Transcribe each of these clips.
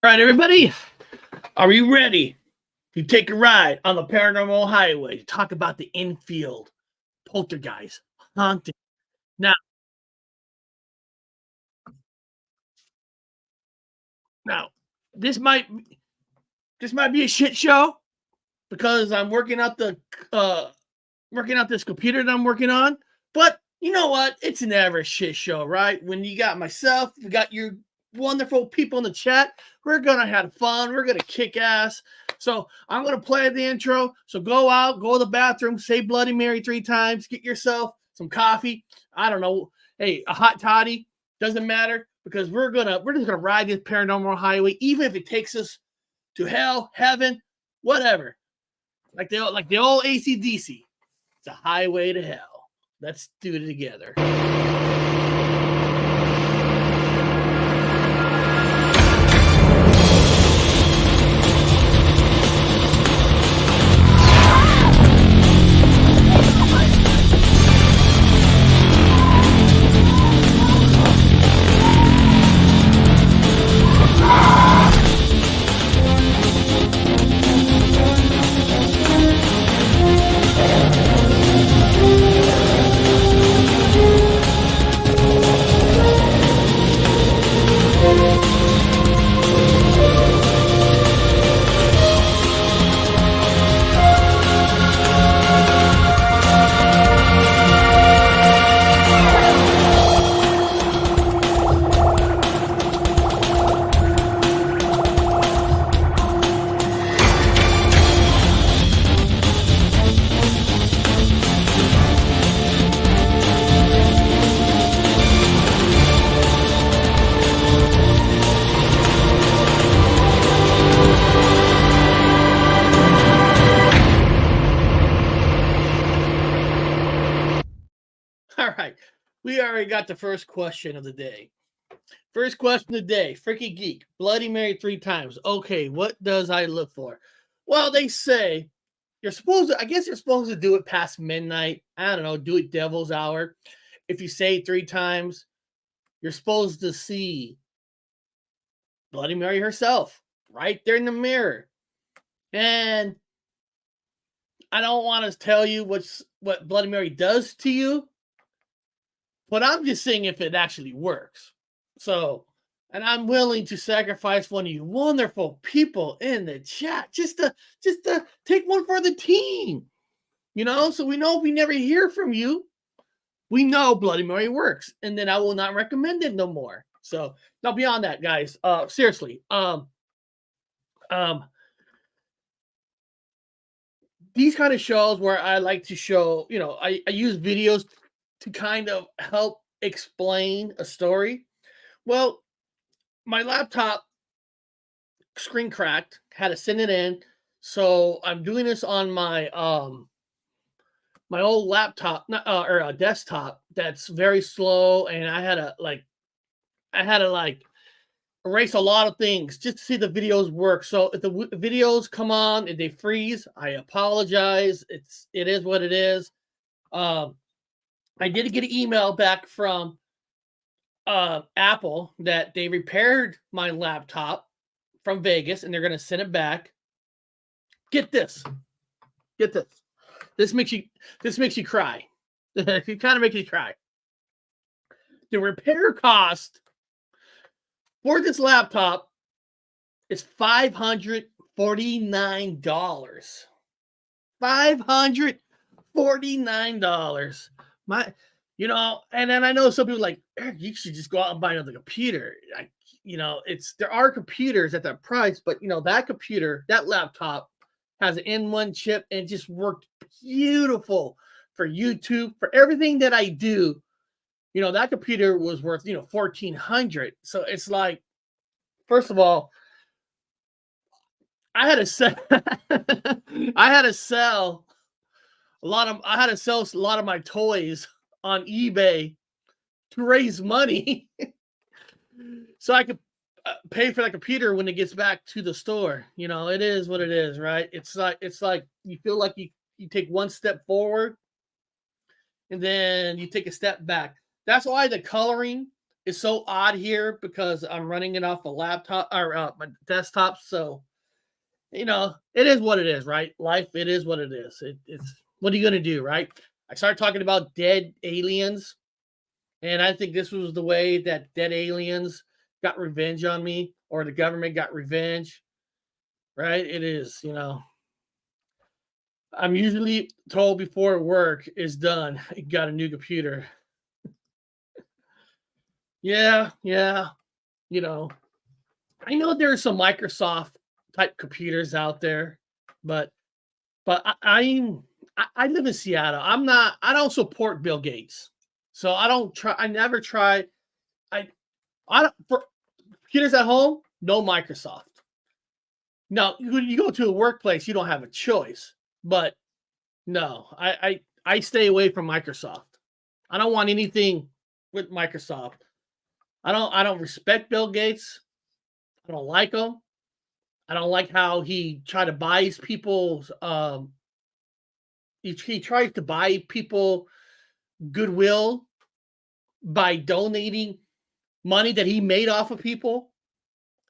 All right, everybody, are you ready to take a ride on the paranormal highway to talk about the Enfield Poltergeist haunting? Now, now, this might this might be a shit show because I'm uh working out this computer that I'm working on. But you know what? It's never a shit show, right? When you got myself, we got your wonderful people in the chat. We're gonna have fun. We're gonna kick ass. So I'm gonna play the intro. So go out, go to the bathroom, say Bloody Mary 3 times, get yourself some coffee. I don't know. Hey, a hot toddy doesn't matter because we're just gonna ride this paranormal highway, even if it takes us to hell, heaven, whatever. Like the old ACDC. It's a highway to hell. Let's do it together. All right. We already got the first question of the day. First question of the day. Freaky Geek. Bloody Mary 3 times. Okay, what does I look for? Well, they say I guess you're supposed to do it past midnight. I don't know, do it devil's hour. If you say 3 times, you're supposed to see Bloody Mary herself right there in the mirror. And I don't want to tell you what Bloody Mary does to you, but I'm just saying if it actually works. So, and I'm willing to sacrifice one of you wonderful people in the chat just to take one for the team. So we know if we never hear from you, we know Bloody Mary works, and then I will not recommend it no more. So now beyond that, guys, seriously, these kind of shows where I like to show, I use videos to kind of help explain a story. Well, my laptop screen cracked, had to send it in. So I'm doing this on my old laptop or a desktop that's very slow, and I had to erase a lot of things just to see the videos work. So if the videos come on and they freeze, I apologize. It is what it is. I did get an email back from Apple that they repaired my laptop from Vegas and they're going to send it back. Get this. This makes you cry. It kind of makes you cry. The repair cost for this laptop is $549. $549. And then I know some people like, Eric, you should just go out and buy another computer. There are computers at that price, but that computer, that laptop has an N1 chip and it just worked beautiful for YouTube, for everything that I do. That computer was worth, $1,400. So it's like, first of all, I had to sell a lot of my toys on eBay to raise money so I could pay for that computer when it gets back to the store. It is what it is, right? It's like you feel like you take one step forward and then you take a step back. That's why the coloring is so odd here because I'm running it off a laptop or my desktop. So, it is what it is, right? Life, it is what it is. It's what are you going to do, right? I started talking about dead aliens, and I think this was the way that dead aliens got revenge on me, or the government got revenge, right? It is, I'm usually told before work is done, you got a new computer. Yeah, yeah. You know, I know there's some Microsoft type computers out there, but I live in Seattle. I don't support Bill Gates. So I never try I I don't for computers at home, no Microsoft. Now, you go to a workplace, you don't have a choice. But no, I stay away from Microsoft. I don't want anything with Microsoft. I don't respect Bill Gates. I don't like him. I don't like how he try to buy people's he tries to buy people goodwill by donating money that he made off of people.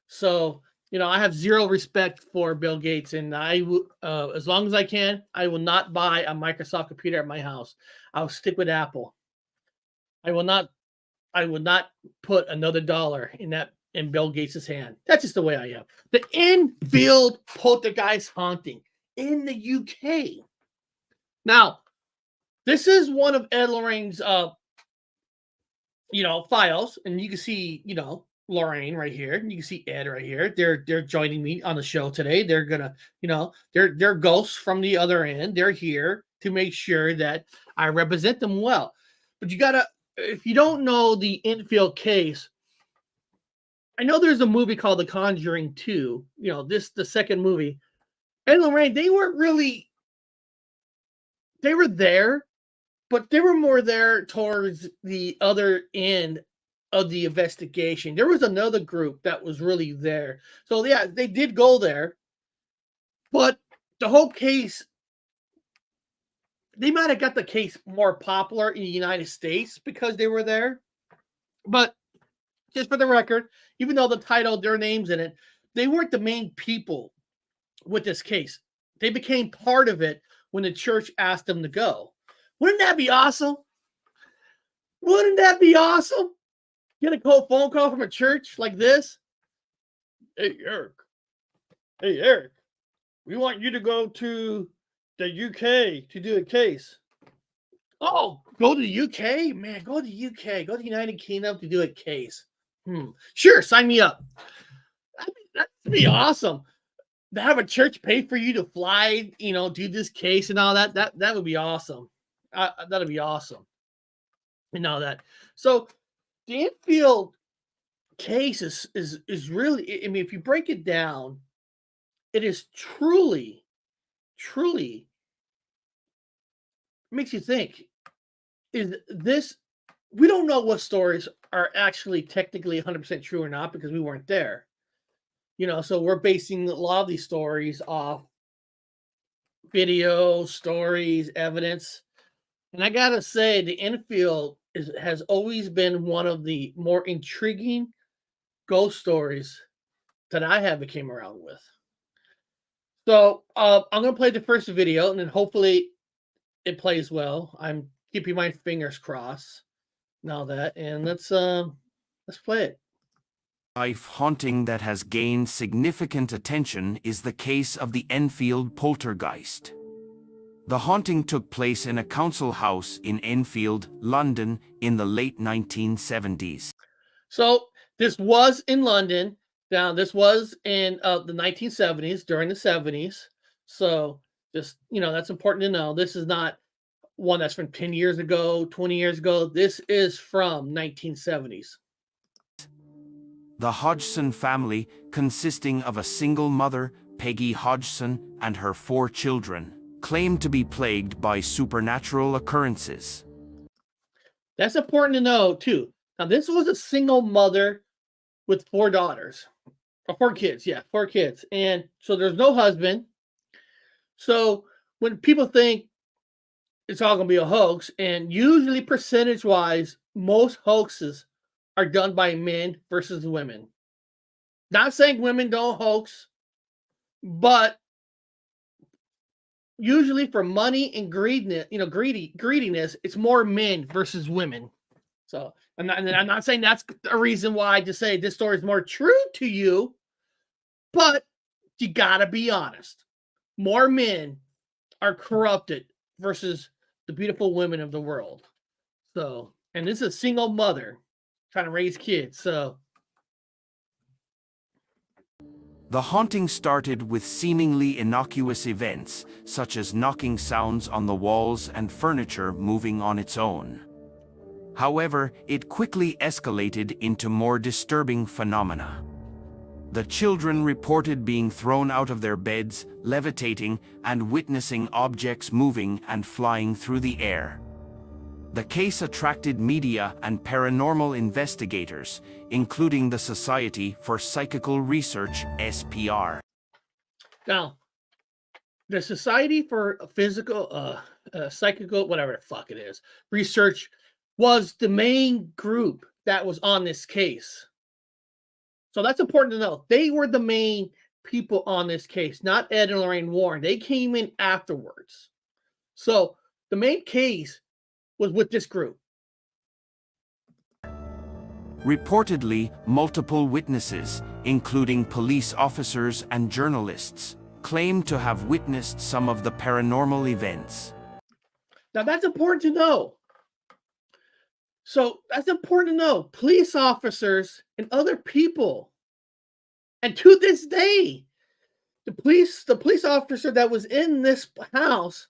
So, I have zero respect for Bill Gates, and as long as I can, I will not buy a Microsoft computer at my house. I'll stick with Apple. I will not. I will not put another dollar in Bill Gates' hand. That's just the way I am. The Enfield Poltergeist haunting in the UK. Now, this is one of Ed Lorraine's files, and you can see, Lorraine right here, and you can see Ed right here. They're joining me on the show today. They're gonna, they're ghosts from the other end. They're here to make sure that I represent them well. But if you don't know the Enfield case, I know there's a movie called The Conjuring 2. The second movie. Ed and Lorraine, they were there, but they were more there towards the other end of the investigation. There was another group that was really there. So yeah, they did go there, but the whole case, they might have got the case more popular in the United States because they were there. But just for the record, even though the title, their names in it, they weren't the main people with this case. They became part of it when the church asked them to go. Wouldn't that be awesome? Wouldn't that be awesome? Get a phone call from a church like this. Hey, Eric. Hey, Eric. We want you to go to the UK to do a case. Oh, go to the UK? Man, go to the UK. Go to the United Kingdom to do a case. Sure, sign me up. That'd be awesome. To have a church pay for you to fly, do this case and all that. That would be awesome. That'd be awesome. And all that. So the Enfield case is really, I mean, if you break it down, it is truly makes you think, is this, we don't know what stories are actually technically 100% true or not because we weren't there. So we're basing a lot of these stories off video, stories, evidence. And I gotta say, the Enfield has always been one of the more intriguing ghost stories that I have came around with. So I'm gonna play the first video, and then hopefully it plays well. I'm keeping my fingers crossed. Now that, and let's play it. Life haunting that has gained significant attention is the case of the Enfield Poltergeist. The haunting took place in a council house in Enfield, London, in the late 1970s. So this was in London. Now this was in the 1970s, during the 70s. So just, that's important to know. This is not one that's from 10 years ago, 20 years ago. This is from 1970s. The Hodgson family, consisting of a single mother, Peggy Hodgson, and her 4 children, claimed to be plagued by supernatural occurrences. That's important to know, too. Now, this was a single mother with 4 daughters. Or 4 kids, yeah, 4 kids. And so there's no husband. So when people think it's all going to be a hoax, and usually percentage-wise, most hoaxes are done by men versus women. Not saying women don't hoax, but usually for money and greediness, greediness, it's more men versus women. So I'm not saying that's a reason why to say this story is more true to you, but you gotta be honest. More men are corrupted versus the beautiful women of the world. So, and this is a single mother trying to raise kids. So The haunting started with seemingly innocuous events, such as knocking sounds on the walls and furniture moving on its own. However, it quickly escalated into more disturbing phenomena. The children reported being thrown out of their beds, levitating, and witnessing objects moving and flying through the air. The case attracted media and paranormal investigators, including the Society for Psychical Research, SPR. now, the Society for Psychical, whatever the fuck it is, research was the main group that was on this case. So that's important to know. They were the main people on this case, not Ed and Lorraine Warren. They came in afterwards. So the main case was with this group. Reportedly, multiple witnesses, including police officers and journalists, claimed to have witnessed some of the paranormal events. Now that's important to know. So that's important to know. Police officers and other people, and to this day, the police officer that was in this house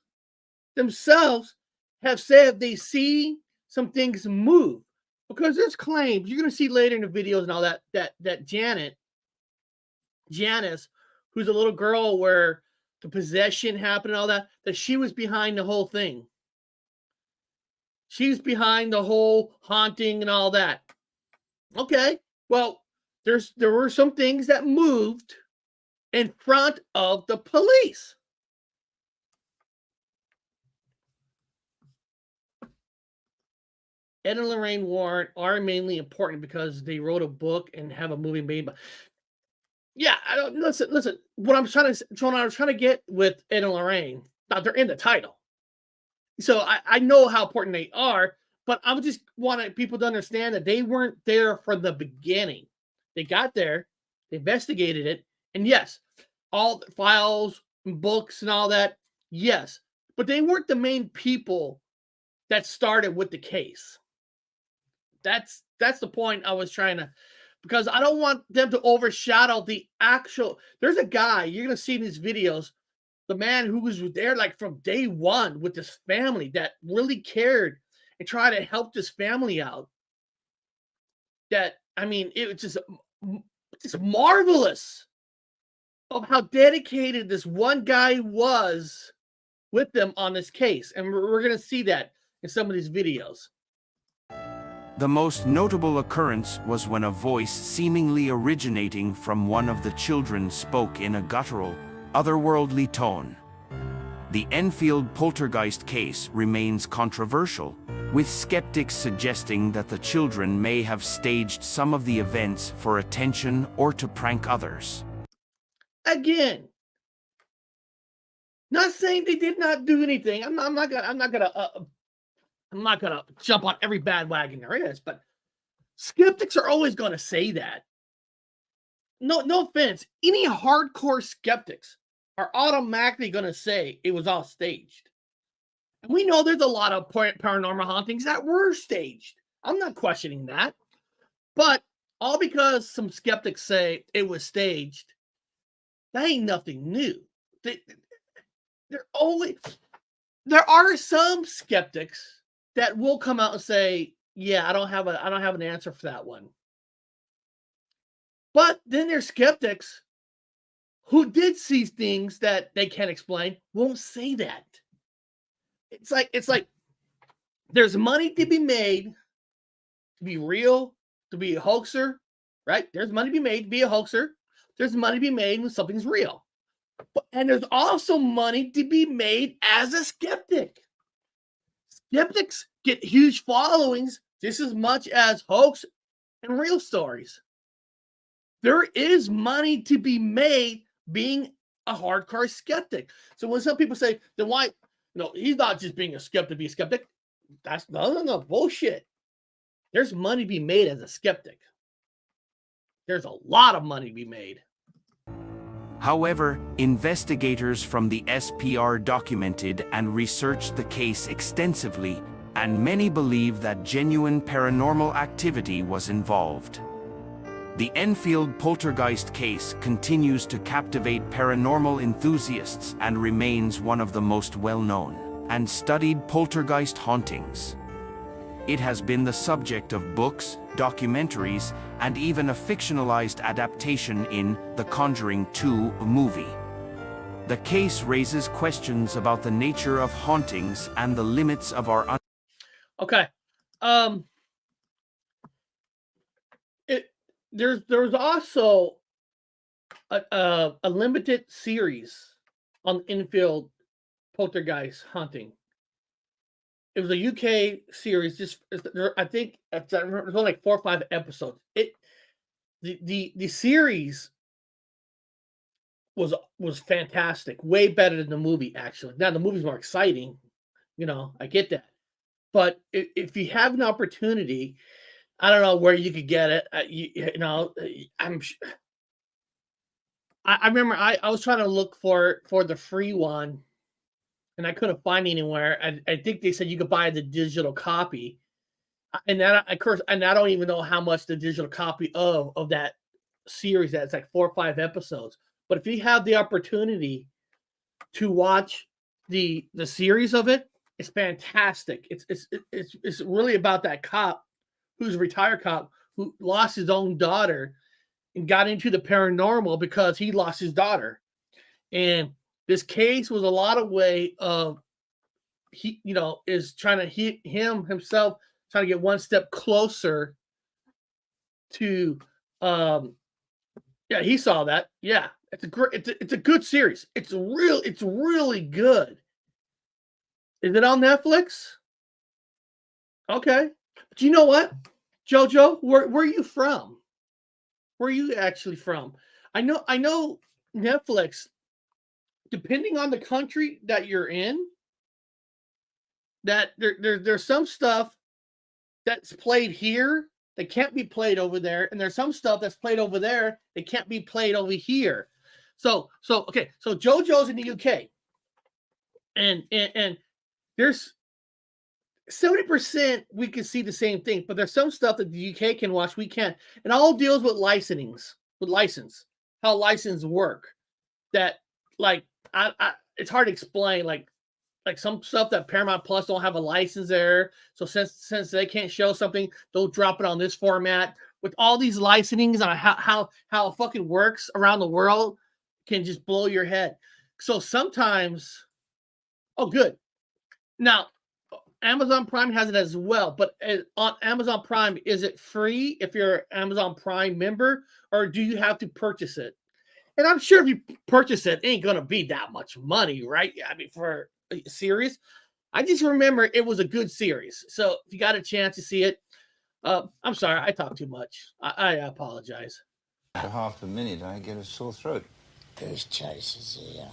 themselves have said they see some things move, because there's claims you're going to see later in the videos and all that Janice, who's a little girl where the possession happened and all that she was behind the whole thing. She's behind the whole haunting and all that. Okay, well, there were some things that moved in front of the police. Ed and Lorraine Warren are mainly important because they wrote a book and have a movie made. But yeah, I don't listen. What I'm trying to get with Ed and Lorraine, now they're in the title, so I know how important they are. But I just wanted people to understand that they weren't there from the beginning. They got there, they investigated it, and yes, all the files and books and all that, yes, but they weren't the main people that started with the case. That's the point I was trying to, because I don't want them to overshadow the actual. There's a guy you're gonna see in these videos, the man who was there like from day one with this family that really cared and tried to help this family out. That, I mean, it was just marvelous of how dedicated this one guy was with them on this case, and we're gonna see that in some of these videos. The most notable occurrence was when a voice seemingly originating from one of the children spoke in a guttural, otherworldly tone. The Enfield Poltergeist case remains controversial, with skeptics suggesting that the children may have staged some of the events for attention or to prank others. Again, not saying they did not do anything. I'm not gonna jump on every bad wagon there is, but skeptics are always gonna say that. No offense. Any hardcore skeptics are automatically gonna say it was all staged. And we know there's a lot of paranormal hauntings that were staged. I'm not questioning that. But all because some skeptics say it was staged, that ain't nothing new. There are some skeptics that will come out and say, "Yeah, I don't have an answer for that one." But then there's skeptics who did see things that they can't explain, won't say that. It's like there's money to be made to be real, to be a hoaxer, right? There's money to be made to be a hoaxer. There's money to be made when something's real. And there's also money to be made as a skeptic. Skeptics get huge followings just as much as and real stories. There is money to be made being a hardcore skeptic. So when some people say, then why, he's not just being a skeptic to be a skeptic. That's no bullshit. There's money to be made as a skeptic. There's a lot of money to be made. However, investigators from the SPR documented and researched the case extensively, and many believe that genuine paranormal activity was involved. The Enfield Poltergeist case continues to captivate paranormal enthusiasts and remains one of the most well-known and studied poltergeist hauntings. It has been the subject of books, documentaries, and even a fictionalized adaptation in The Conjuring 2 movie. The case raises questions about the nature of hauntings and the limits of our Okay. There's also a limited series on Enfield Poltergeist Haunting. It was a UK series. I think there's only like 4 or 5 episodes. The series was fantastic, way better than the movie. Actually, now the movie's more exciting. I get that, but if you have an opportunity, I don't know where you could get it. I remember I was trying to look for the free one, and I couldn't find anywhere. I think they said you could buy the digital copy, and that of course, and I don't even know how much the digital copy of that series. That's like 4 or 5 episodes. But if you have the opportunity to watch the series of it, it's fantastic. It's really about that cop who's a retired cop who lost his own daughter and got into the paranormal because he lost his daughter. And this case was a lot of way of is trying to himself trying to get one step closer to he saw that. Yeah. It's a good series. It's really good. Is it on Netflix? Okay. But you know what, Jojo? Where are you from? Where are you actually from? I know Netflix, depending on the country that you're in, that there's some stuff that's played here that can't be played over there, and there's some stuff that's played over there that can't be played over here. So JoJo's in the UK, and there's 70% we can see the same thing, but there's some stuff that the UK can watch we can't, and all deals with license, how license work. That like it's hard to explain. Like some stuff that Paramount Plus don't have a license there, so since they can't show something, they'll drop it on this format. With all these licensings on how it fucking works around the world, can just blow your head. So sometimes, oh good. Now, Amazon Prime has it as well, but on Amazon Prime, is it free if you're an Amazon Prime member, or do you have to purchase it? And I'm sure if you purchase it, it ain't going to be that much money, right? I mean, for a series. I just remember it was a good series. So if you got a chance to see it, I'm sorry, I talk too much. I apologize. For half a minute, I get a sore throat. First choices here.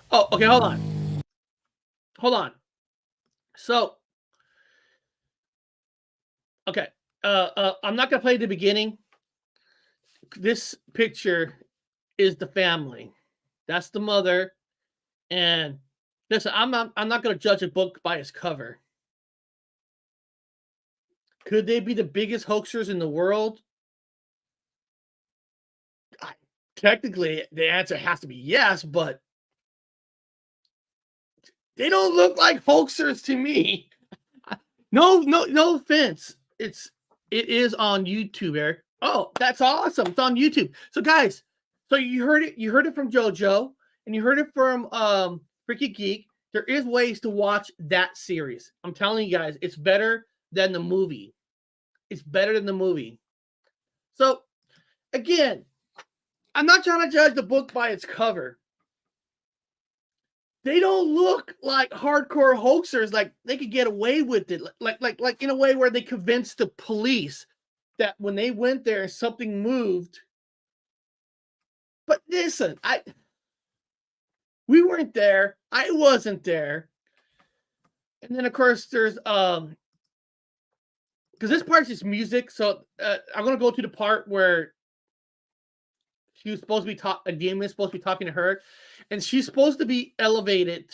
Oh, okay, hold on. So, okay, I'm not gonna play the beginning. This picture is the family. That's the mother. And listen, I'm not gonna judge a book by its cover. Could they be the biggest hoaxers in the world? Technically, the answer has to be yes, but they don't look like hoaxers to me. No offense. It is on YouTube, Eric. Oh, that's awesome. It's on YouTube. So guys, so you heard it from JoJo, and you heard it from Freaky Geek. There is ways to watch that series. I'm telling you guys, it's better than the movie. It's better than the movie. So again, I'm not trying to judge the book by its cover. They don't look like hardcore hoaxers. Like they could get away with it. Like in a way where they convince the police. that when they went there, something moved. But listen, we weren't there. I wasn't there. And then of course there's because this part's just music, so I'm gonna go to the part where she was supposed to be a demon is supposed to be talking to her, and she's supposed to be elevated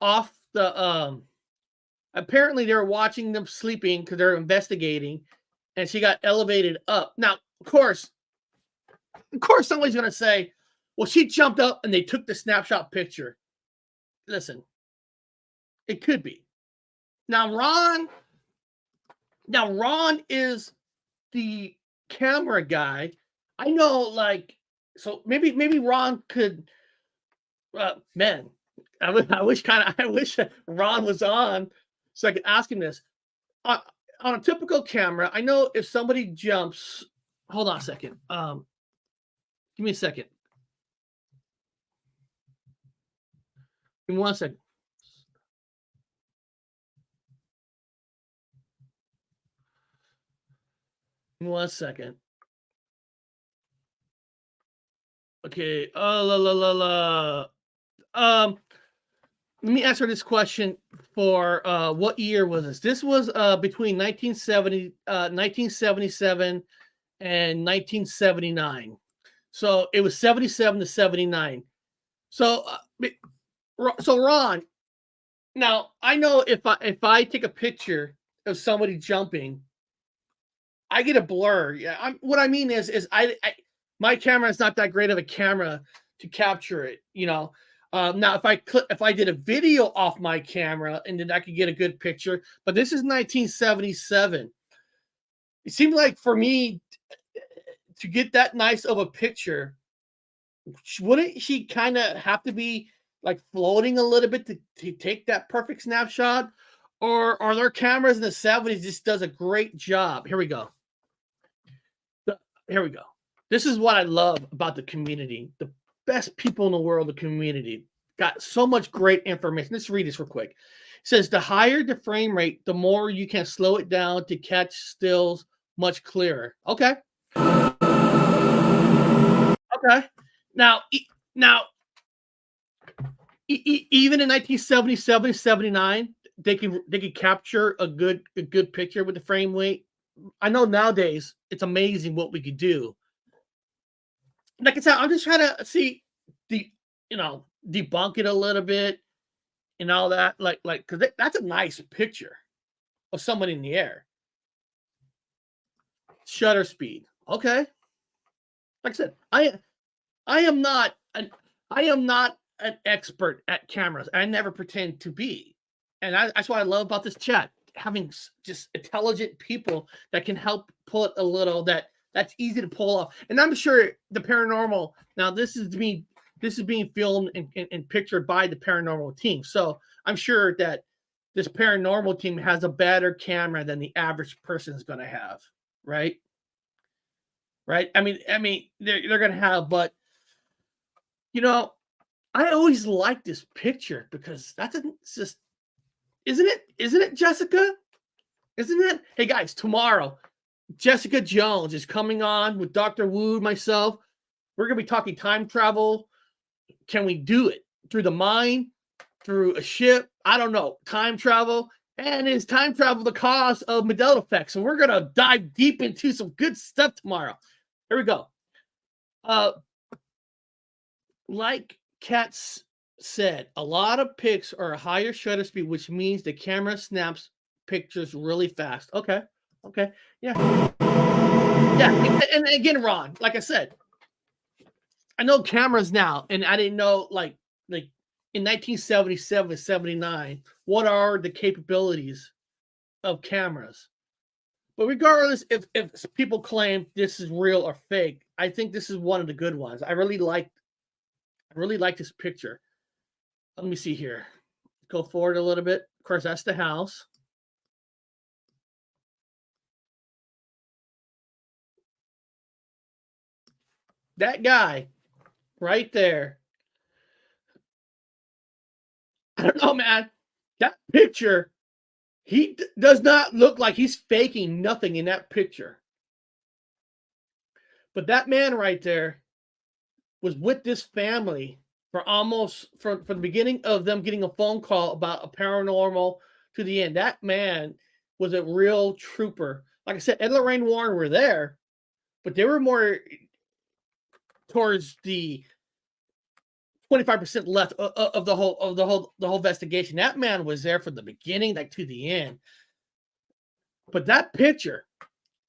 off the apparently they're watching them sleeping because they're investigating, and she got elevated up. Now, of course somebody's gonna say, well, she jumped up and they took the snapshot picture. Listen, it could be. Now Ron is the camera guy. I know, like, so maybe Ron could. Man, I wish Ron was on so I could ask him this. On a typical camera, I know if somebody jumps. Hold on a second. Give me a second. Give me 1 second. Give me 1 second. Okay. Let me answer this question for what year was this? This was between 1977 and 1979. So it was 77 to 79. So Ron, now I know if I take a picture of somebody jumping, I get a blur. Yeah, what I mean is my camera is not that great of a camera to capture it. Now if I did a video off my camera and then I could get a good picture, but this is 1977. It seemed like for me to get that nice of a picture, wouldn't she kind of have to be like floating a little bit to take that perfect snapshot? Or are there cameras in the 70s just does a great job? Here we go. This is what I love about the community. The best people in the world, the community. Got so much great information. Let's read this real quick. It says, the higher the frame rate, the more you can slow it down to catch stills much clearer. Okay. Now, even in 1977, 79, they can capture a good picture with the frame rate. I know nowadays it's amazing what we could do. Like I said, I'm just trying to see debunk it a little bit and all that. Like because that's a nice picture of somebody in the air. Shutter speed. Okay. Like I said, I am not an expert at cameras. I never pretend to be. And that's what I love about this chat. Having just intelligent people that can help pull it a little that's easy to pull off. And I'm sure the paranormal, now this is being filmed and pictured by the paranormal team. So I'm sure that this paranormal team has a better camera than the average person is going to have. Right. I mean, they're going to have, but I always like this picture because isn't it, Jessica? Isn't it? Hey guys, tomorrow, Jessica Jones is coming on with Dr. Wu, myself. We're going to be talking time travel. Can we do it through the mind, through a ship? I don't know. Time travel. And is time travel the cause of Mandela effect? So we're going to dive deep into some good stuff tomorrow. Here we go. Like Katz said, a lot of pics are a higher shutter speed, which means the camera snaps pictures really fast. Okay. Yeah. And again, Ron, like I said, I know cameras now, and I didn't know like in 1977, 79, what are the capabilities of cameras? But regardless if people claim this is real or fake, I think this is one of the good ones. I really like this picture. Let me see here. Go forward a little bit. Of course, that's the house. That guy right there. I don't know, man. That picture, he does not look like he's faking nothing in that picture. But that man right there was with this family for almost from the beginning of them getting a phone call about a paranormal to the end. That man was a real trooper. Like I said, Ed and Lorraine Warren were there, but they were more towards the 25% left of the whole investigation. That man was there from the beginning, like to the end. But that picture,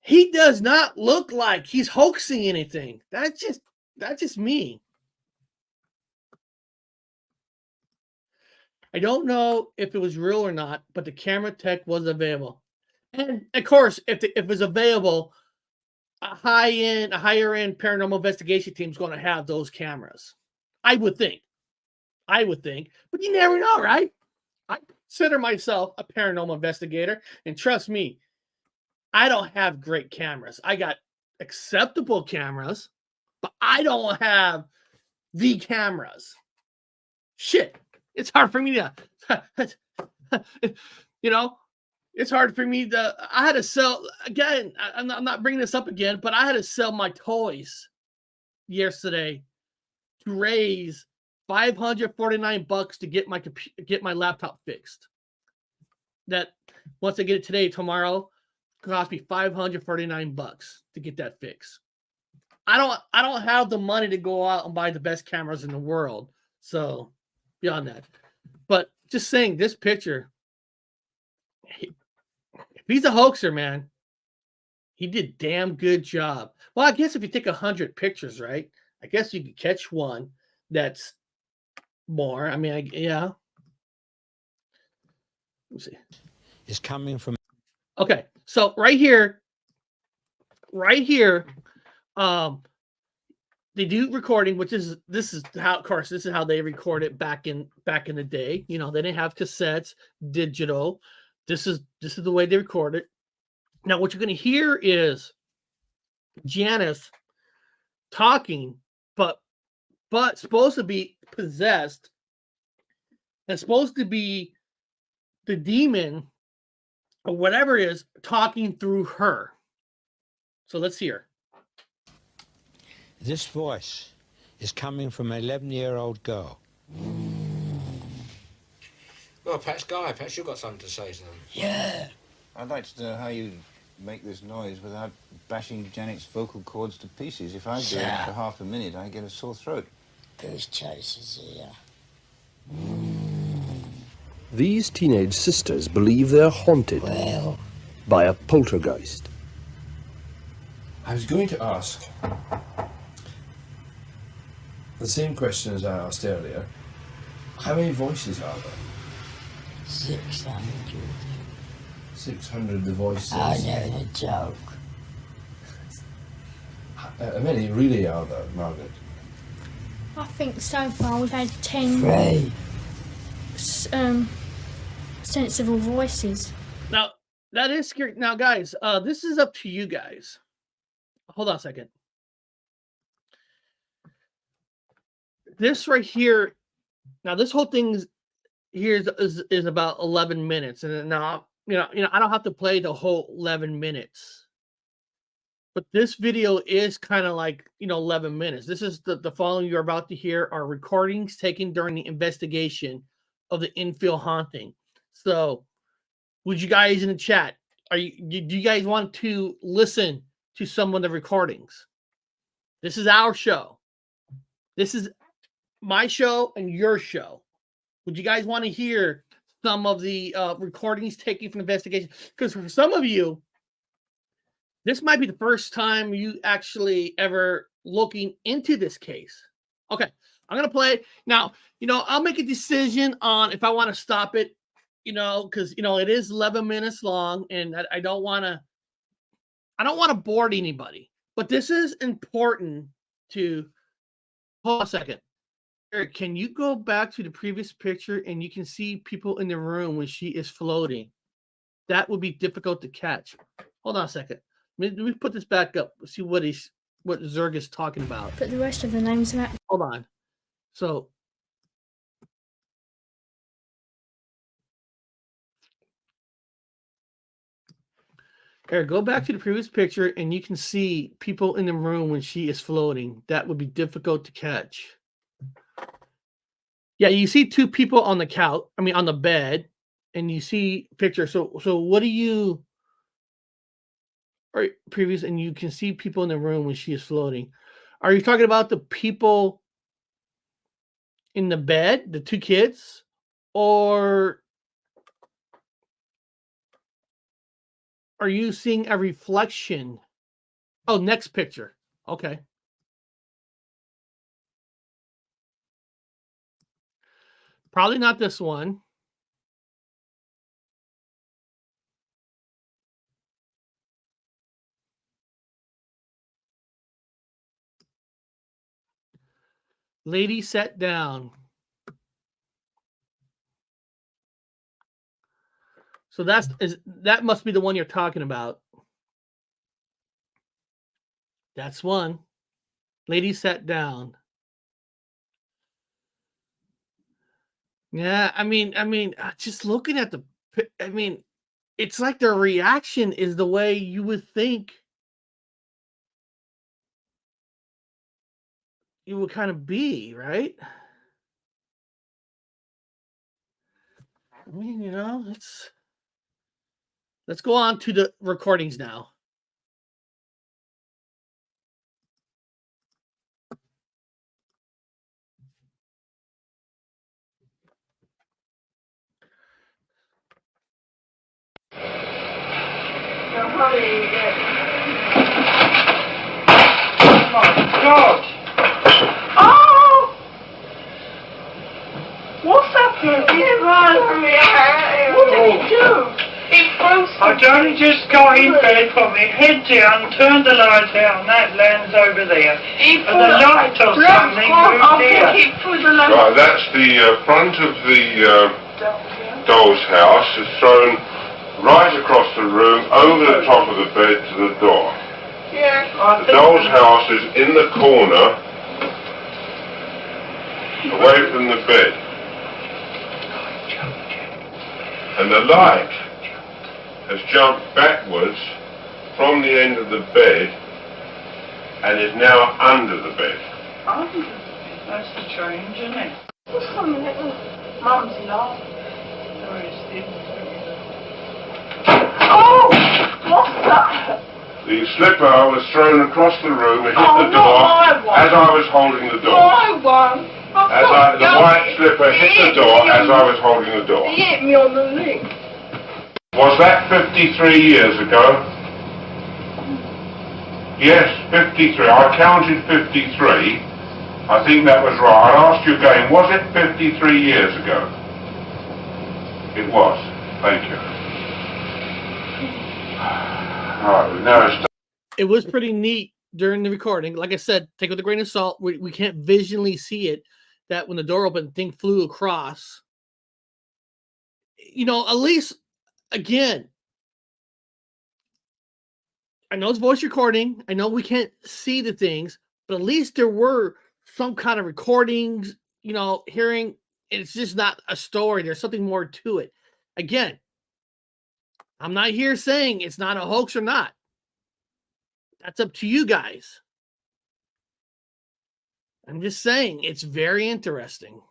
he does not look like he's hoaxing anything. That's just me. I don't know if it was real or not, but the camera tech was available. And of course, if it was available, a higher end paranormal investigation team is going to have those cameras. I would think, but you never know, right? I consider myself a paranormal investigator, and trust me, I don't have great cameras. I got acceptable cameras, but I don't have the cameras. Shit, it's hard for me to, it's hard for me to. I had to sell again. I'm not bringing this up again, but I had to sell my toys yesterday to raise $549 to get my laptop fixed. That once I get it today, tomorrow, cost me $549 to get that fixed. I don't have the money to go out and buy the best cameras in the world. So beyond that, but just saying, this picture, if he's a hoaxer, man, he did a damn good job. Well, I guess if you take 100 pictures, right? I guess you could catch one that's more. I mean, yeah. Let's see. Is coming from. Okay, so right here, they do recording, which is this is how they record it back in the day. You know, they didn't have cassettes, digital. This is the way they record it. Now, what you're going to hear is Janice talking, but supposed to be possessed, and supposed to be the demon or whatever it is talking through her. So let's hear. This voice is coming from an 11-year-old girl. Well, perhaps you've got something to say to them. Yeah. I'd like to know how you make this noise without bashing Janet's vocal cords to pieces. If I do it for half a minute, I get a sore throat. Goose chases here. These teenage sisters believe they're haunted by a poltergeist. I was going to ask the same question as I asked earlier. How many voices are there? 600. 600 the voices. I know the joke. How many really are there, Margaret? I think so far we've had 10 Three. sensible voices. Now, that is scary. Now, guys, this is up to you guys. Hold on a second. This right here, now this whole thing is about 11 minutes. And now, I don't have to play the whole 11 minutes. But this video is kind of like, 11 minutes. This is the following you're about to hear are recordings taken during the investigation of the Enfield Haunting. So, would you guys in the chat, do you guys want to listen to some of the recordings? This is our show. This is my show and your show. Would you guys want to hear some of the recordings taken from the investigation? Because for some of you, this might be the first time you actually ever looking into this case. Okay, I'm going to play. Now, I'll make a decision on if I want to stop it, because, it is 11 minutes long, and I don't want to bore anybody. But this is important to... Hold on a second. Eric, can you go back to the previous picture and you can see people in the room when she is floating? That would be difficult to catch. Hold on a second. Let me put this back up. See what Zerg is talking about. But the rest of the names are... Hold on. So... Eric, go back to the previous picture and you can see people in the room when she is floating. That would be difficult to catch. Yeah, you see two people on the couch, on the bed, and you see picture. So what do you or previous and you can see people in the room when she is floating. Are you talking about the people in the bed, the two kids, or are you seeing a reflection? Oh, next picture. Okay. Probably not this one. Lady sat down. So that must be the one you're talking about. That's one. Lady sat down. Yeah, just looking at it's like their reaction is the way you would think you would kind of be, right? Let's go on to the recordings now. God! Oh! What's happened? What did you do? It froze. I only just got in bed, put my head down, turned the light out, and that lands over there. And the light or something moved here. Right, that's the front of the doll's house. It's thrown right across the room, over the top of the bed to the door. Yeah. The doll's house is in the corner, away from the bed. And the light has jumped backwards from the end of the bed and is now under the bed. That's strange, isn't it? What's some little mumsy laugh? Oh! What's that? The slipper was thrown across the room and hit the door as I was holding the door. My one. The white slipper hit the door as I was holding the door. He hit me on the leg. Was that 53 years ago? Yes, 53. I counted 53. I think that was right. I'll ask you again, was it 53 years ago? It was. Thank you. Right, now it's It was pretty neat during the recording. Like I said, take it with a grain of salt. We can't visually see it, that when the door opened, the thing flew across. At least, again, I know it's voice recording. I know we can't see the things, but at least there were some kind of recordings, hearing. It's just not a story. There's something more to it. Again, I'm not here saying it's not a hoax or not. That's up to you guys. I'm just saying it's very interesting.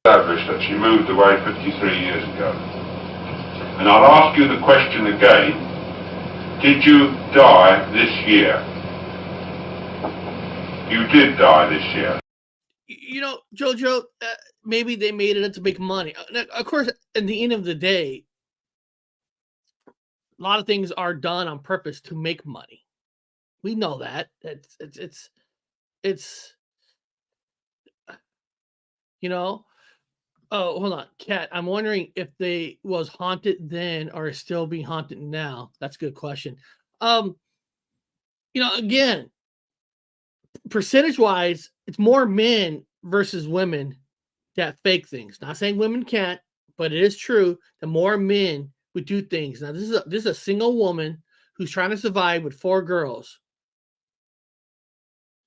Established that she moved away 53 years ago. And I'll ask you the question again. Did you die this year? You did die this year. Jojo, maybe they made it to make money. Of course, at the end of the day, a lot of things are done on purpose to make money. We know that. It's Oh, hold on, Kat. I'm wondering if they was haunted then or is still being haunted now. That's a good question. Again, percentage-wise, it's more men versus women that fake things. Not saying women can't, but it is true that more men would do things. Now, this is a single woman who's trying to survive with 4 girls.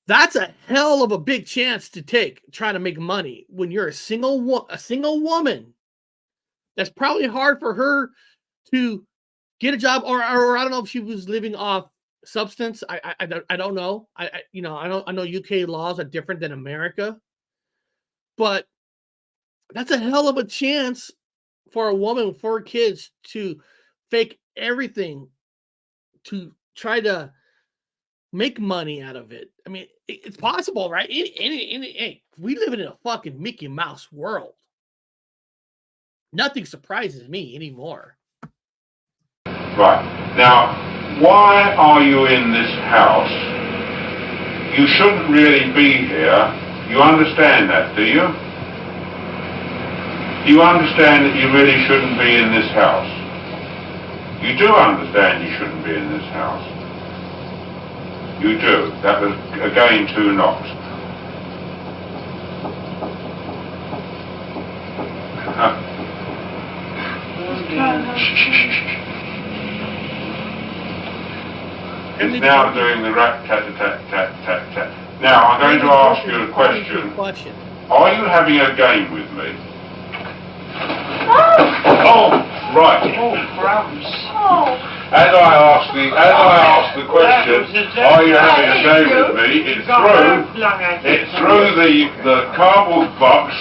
That's a hell of a big chance to take trying to make money when you're a single woman. That's probably hard for her to get a job, or I don't know if she was living off substance. I don't know. I know UK laws are different than America, but that's a hell of a chance for a woman with 4 kids to fake everything to try to make money out of it. I mean, it's possible, right? Hey, we live in a fucking Mickey Mouse world. Nothing surprises me anymore. Right. Now, why are you in this house? You shouldn't really be here. You understand that, do you? Do you understand that you really shouldn't be in this house? You do understand you shouldn't be in this house. You do. That was, again, 2 knocks. It's now doing the rat tat tat tat tat tat. Now I'm going to ask you a question. Are you having a game with me? Oh, right. As I ask the question, are you having a game with me? It's through the cardboard box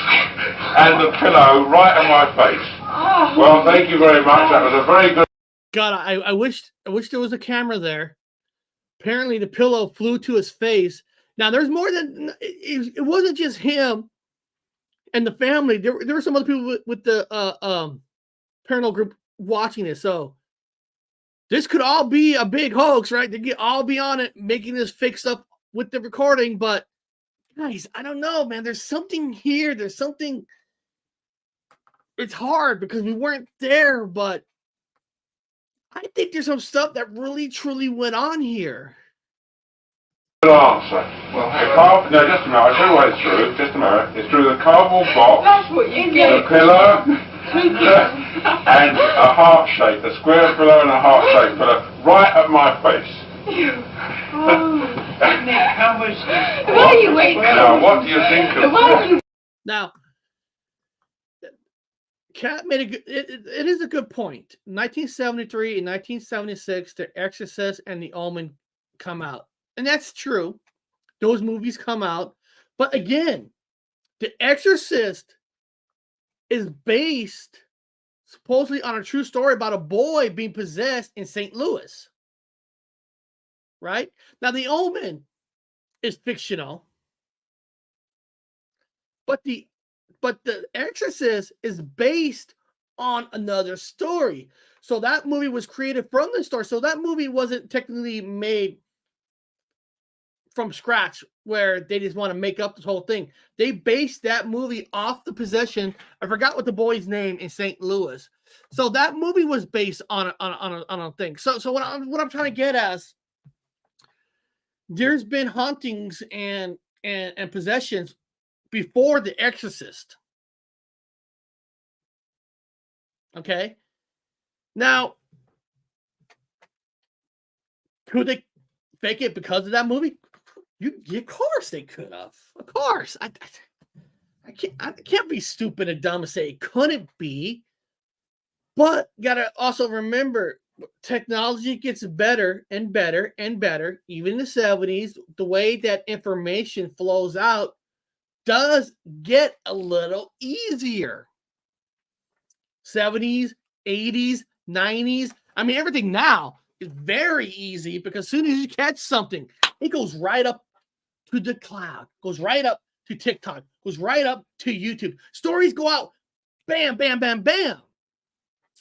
and the pillow right on my face. Well, thank you very much. That was a very good. God, I wish there was a camera there. Apparently, the pillow flew to his face. Now, there's more than it wasn't just him and the family. There were some other people with the paranormal group watching this. So this could all be a big hoax, right? They could all be on it, making this fake stuff with the recording. But guys, I don't know, man. There's something here. There's something. It's hard because we weren't there, but I think there's some stuff that really, truly went on here. Good answer. Well, no, just a minute. I'll tell you what it's through. Just a minute. It's through the cardboard box, That's what you get. the pillow, and a heart shape, a square pillow and a heart shaped pillow, right at my face. Why are you waiting? Now, what do you think of that? Now, Kat made a good. It is a good point. 1973 and 1976, The Exorcist and The Omen come out, and that's true. Those movies come out, but again, The Exorcist is based supposedly on a true story about a boy being possessed in St. Louis. Right now, The Omen is fictional, but The Exorcist is based on another story. So that movie was created from the story. So that movie wasn't technically made from scratch where they just want to make up this whole thing. They based that movie off the possession. I forgot what the boy's name in St. Louis. So that movie was based on a thing. So what I'm trying to get at is there's been hauntings and possessions before The Exorcist. Okay. Now, could they fake it because of that movie? Of course they could have. Of course. I can't be stupid and dumb and say it couldn't be. But gotta also remember, technology gets better and better and better. Even in the 70s, the way that information flows out does get a little easier. 70s, 80s, 90s. I mean, everything now is very easy because as soon as you catch something, it goes right up to the cloud, goes right up to TikTok, goes right up to YouTube. Stories go out, bam, bam, bam, bam.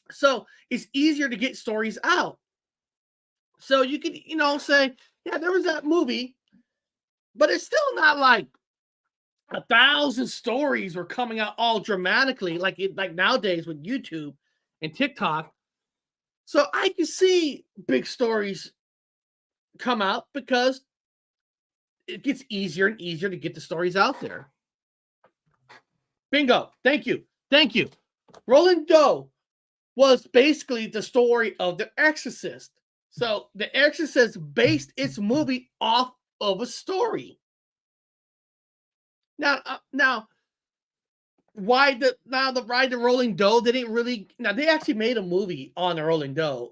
So it's easier to get stories out. So you could, say, yeah, there was that movie, but it's still not like 1,000 stories were coming out all dramatically like nowadays with YouTube and TikTok. So I can see big stories come out because it gets easier and easier to get the stories out there. Bingo. Thank you. Roland Doe was basically the story of The Exorcist. So The Exorcist based its movie off of a story. Now, the Ride the Rolling Dough didn't really. Now they actually made a movie on the Rolling Dough.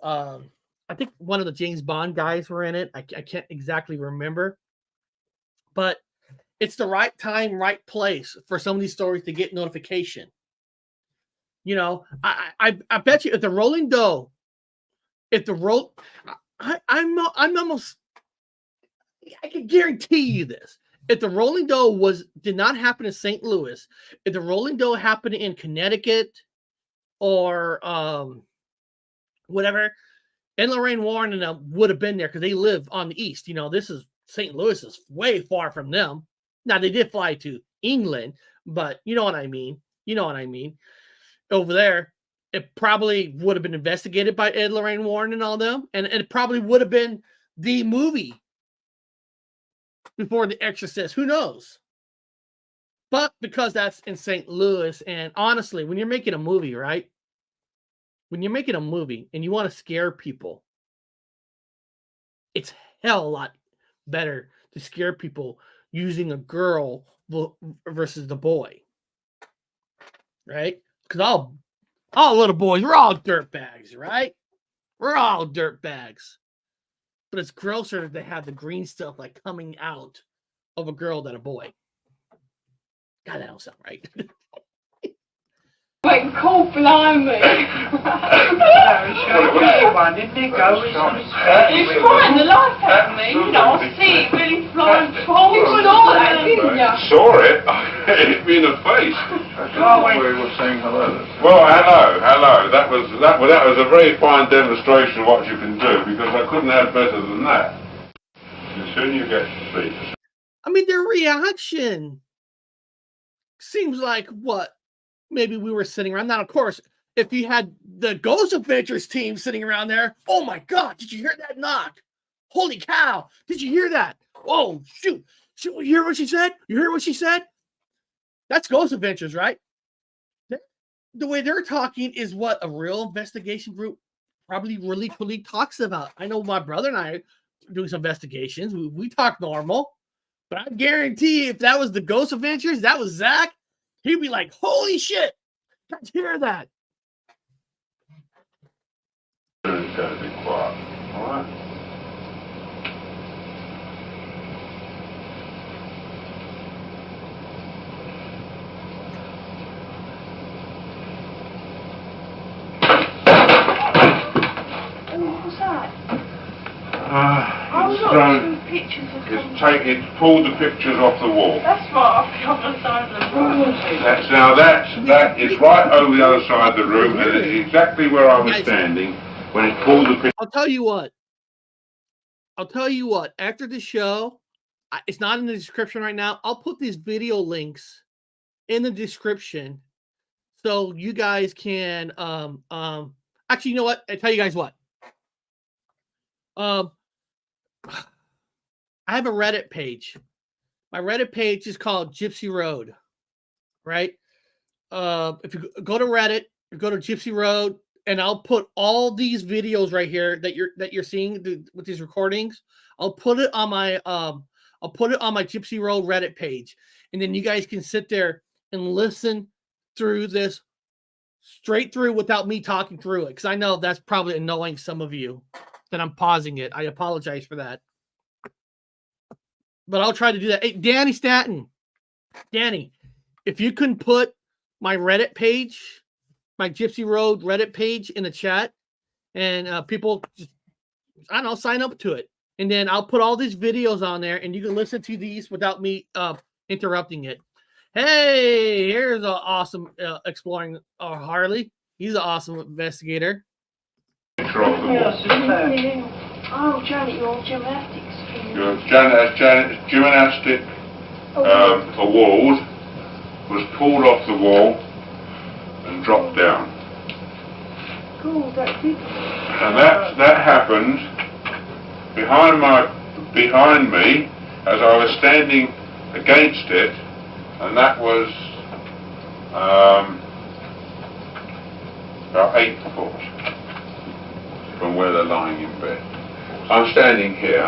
I think one of the James Bond guys were in it. I can't exactly remember, but it's the right time, right place for some of these stories to get notification. You know, I bet you if the Rolling Dough, if the roll, I'm almost, I can guarantee you this. If the Rolling Dough did not happen in St. Louis, if the Rolling Dough happened in Connecticut or whatever, Ed and Lorraine Warren and them would have been there because they live on the east. You know, this is St. Louis is way far from them. Now they did fly to England, but you know what I mean. You know what I mean. Over there, it probably would have been investigated by Ed, Lorraine Warren, and all them, and it probably would have been the movie before The Exorcist. Who knows? But because that's in St. Louis, and honestly, when you're making a movie, right? When you're making a movie and you want to scare people, it's hell a lot better to scare people using a girl versus the boy, right? Because all little boys, we're all dirtbags, right? We're all dirtbags. But it's grosser to have the green stuff like coming out of a girl than a boy. God, that don't sound right. Like, cold blimey. It's flying the life out of me, you know, I see it really flying forward. You saw that, didn't you? Saw it? It hit me in the face. We were saying hello. Well, hello. That was a very fine demonstration of what you can do, because I couldn't have better than that. The sooner you get to see. I mean, their reaction seems like what? Maybe we were sitting around. Now, of course, if you had the Ghost Adventures team sitting around there, oh my God, did you hear that knock? Holy cow, did you hear that? Oh, shoot. You hear what she said? You hear what she said? That's Ghost Adventures, right? The way they're talking is what a real investigation group probably really talks about. I know my brother and I are doing some investigations. We talk normal, but I guarantee if that was the Ghost Adventures, that was Zach, he'd be like, holy shit, can't hear that. It's got to be quiet, all right? What's that? It's pulled the pictures off the wall. That's right, off the other side of the room. That is right over the other side of the room, and it's exactly where I was standing when it pulled the picture. I'll tell you what. After the show, it's not in the description right now. I'll put these video links in the description so you guys can actually, you know what? I tell you guys what. I have a Reddit page. My Reddit page is called Gypsy Road, right? If you go to Reddit, you go to Gypsy Road, and I'll put all these videos right here that you're seeing with these recordings. I'll put it on my Gypsy Road Reddit page, and then you guys can sit there and listen through this straight through without me talking through it, because I know that's probably annoying some of you that I'm pausing it. I apologize for that. But I'll try to do that. Hey, Danny Stanton. Danny, if you can put my Reddit page, my Gypsy Road Reddit page in the chat, and people, just, I don't know, sign up to it. And then I'll put all these videos on there, and you can listen to these without me interrupting it. Hey, here's an awesome exploring Harley. He's an awesome investigator. Oh, Janet, your gymnastics. Your Janet's gymnastic award was pulled off the wall and dropped down. Cool, that's it. And that happened behind me as I was standing against it, and that was about 8 foot from where they're lying in bed. I'm standing here,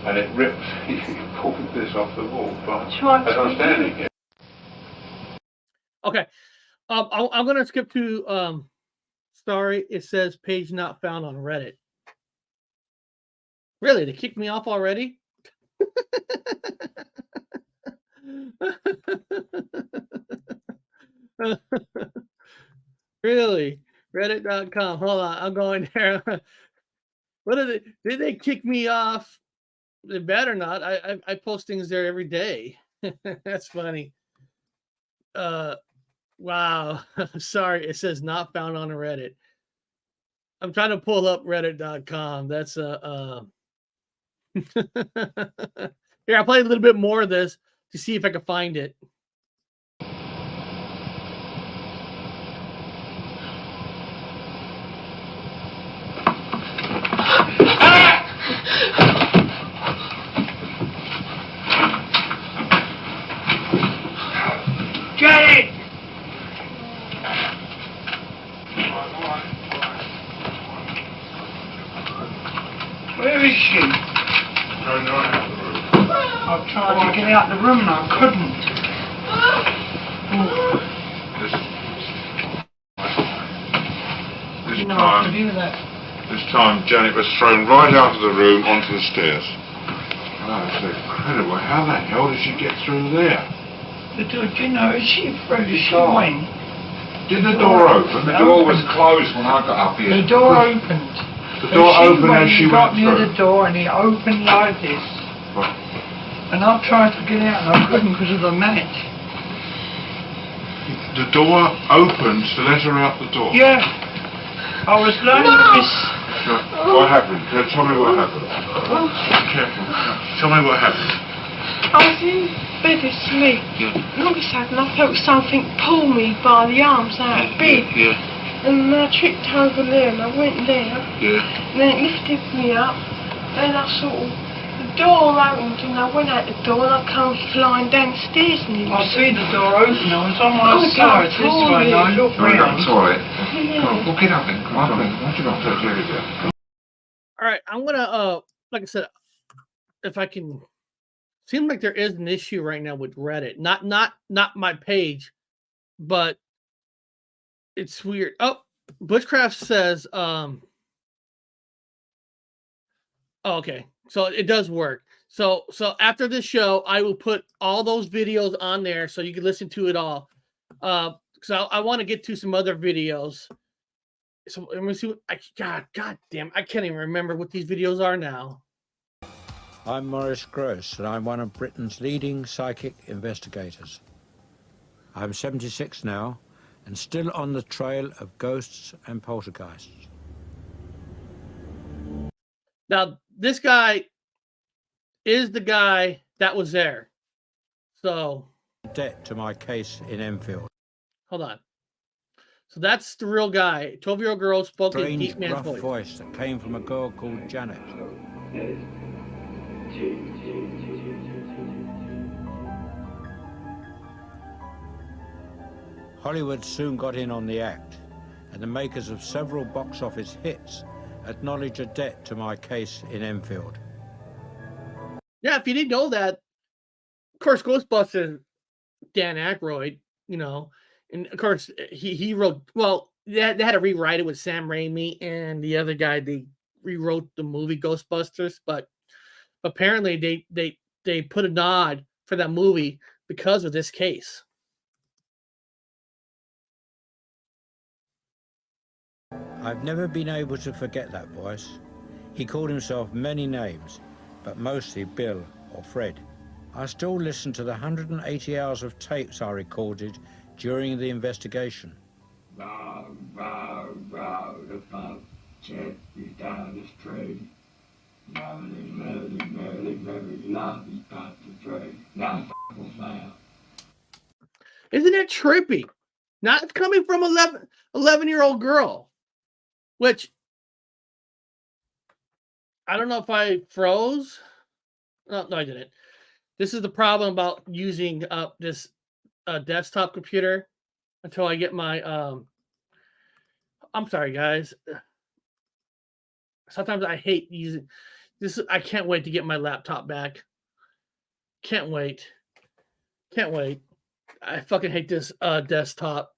and it ripped, it pulled this off the wall, but as I'm standing here. Okay. I'm gonna skip to sorry, it says page not found on Reddit. Really? They kicked me off already? Really? Reddit.com. Hold on, I'm going there. What did it? Did they kick me off? They better not. I post things there every day. That's funny. Wow. Sorry, it says not found on Reddit. I'm trying to pull up reddit.com. That's here, I'll play a little bit more of this to see if I can find it. Janet! Where is she? I've tried to get out the room and I couldn't. This You know what to do with that. This time Janet was thrown right out of the room onto the stairs. Oh, it's incredible. How the hell did she get through there? The door, do you know, she went. Did the door open? The door was closed when I got up here. The door opened. The door opened as she got went near through. the door and it opened like this. Right. And I tried to get out and I couldn't because of the mat. The door opened to let her out the door. Yeah. I was learning this. What happened? Tell me what happened. Careful. Tell me what happened. I was in bed asleep. All of a sudden I felt something pull me by the arms out of bed. Yeah. And I tripped over there and I went there. Yeah. And then it lifted me up. Then I sort of, the door opened and I went out the door and I came flying downstairs. And I see the door open. I was on my side this way and I looked round. Toilet. Yeah. Come on, well, get up then. Come on. What you got to do? All right, I'm gonna like I said, if I can. Seems like there is an issue right now with Reddit. Not my page, but it's weird. Oh, Bushcraft says, oh, okay. So it does work. So after this show, I will put all those videos on there so you can listen to it all. So I want to get to some other videos. So let me see what God damn, I can't even remember what these videos are now. I'm Maurice Gross, and I'm one of Britain's leading psychic investigators. I'm 76 now, and still on the trail of ghosts and poltergeists. Now, this guy is the guy that was there. So, Debt to my case in Enfield. hold on. So that's the real guy. 12-year-old girl spoke in Strange, deep man's rough voice that came from a girl called Janet. Hollywood soon got in on the act, and the makers of several box office hits acknowledge a debt to my case in Enfield. Yeah, if you didn't know that, of course, Ghostbusters, Dan Aykroyd, you know, and of course he wrote. Well, they had to rewrite it with Sam Raimi and the other guy. They rewrote the movie Ghostbusters, but apparently they put a nod for that movie because of this case. I've never been able to forget that voice. He called himself many names, but mostly Bill or Fred. I still listen to the 180 hours of tapes I recorded during the investigation. Bow, bow, bow, the pub, check you down the street. Merrily, merrily, merrily, merrily, lovely pub the train. Now f***ing foul. Isn't it trippy? Not coming from 11-year-old girl, which I don't know if I froze. No, I didn't. This is the problem about using this desktop computer until I get my. I'm sorry, guys. Sometimes I hate using this. I can't wait to get my laptop back. Can't wait. I fucking hate this desktop.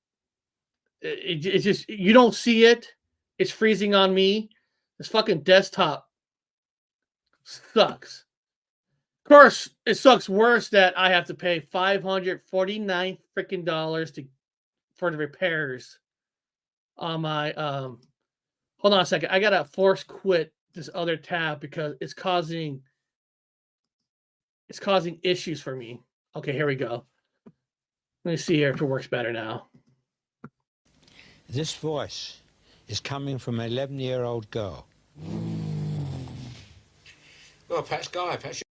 It's just, you don't see it. It's freezing on me. This fucking desktop sucks. Of course, it sucks worse that I have to pay $549 freaking dollars for the repairs on my hold on a second. I gotta force quit this other tab because it's causing issues for me. Okay, here we go. Let me see here if it works better now. This voice is coming from an 11-year-old girl. Well, perhaps Guy, perhaps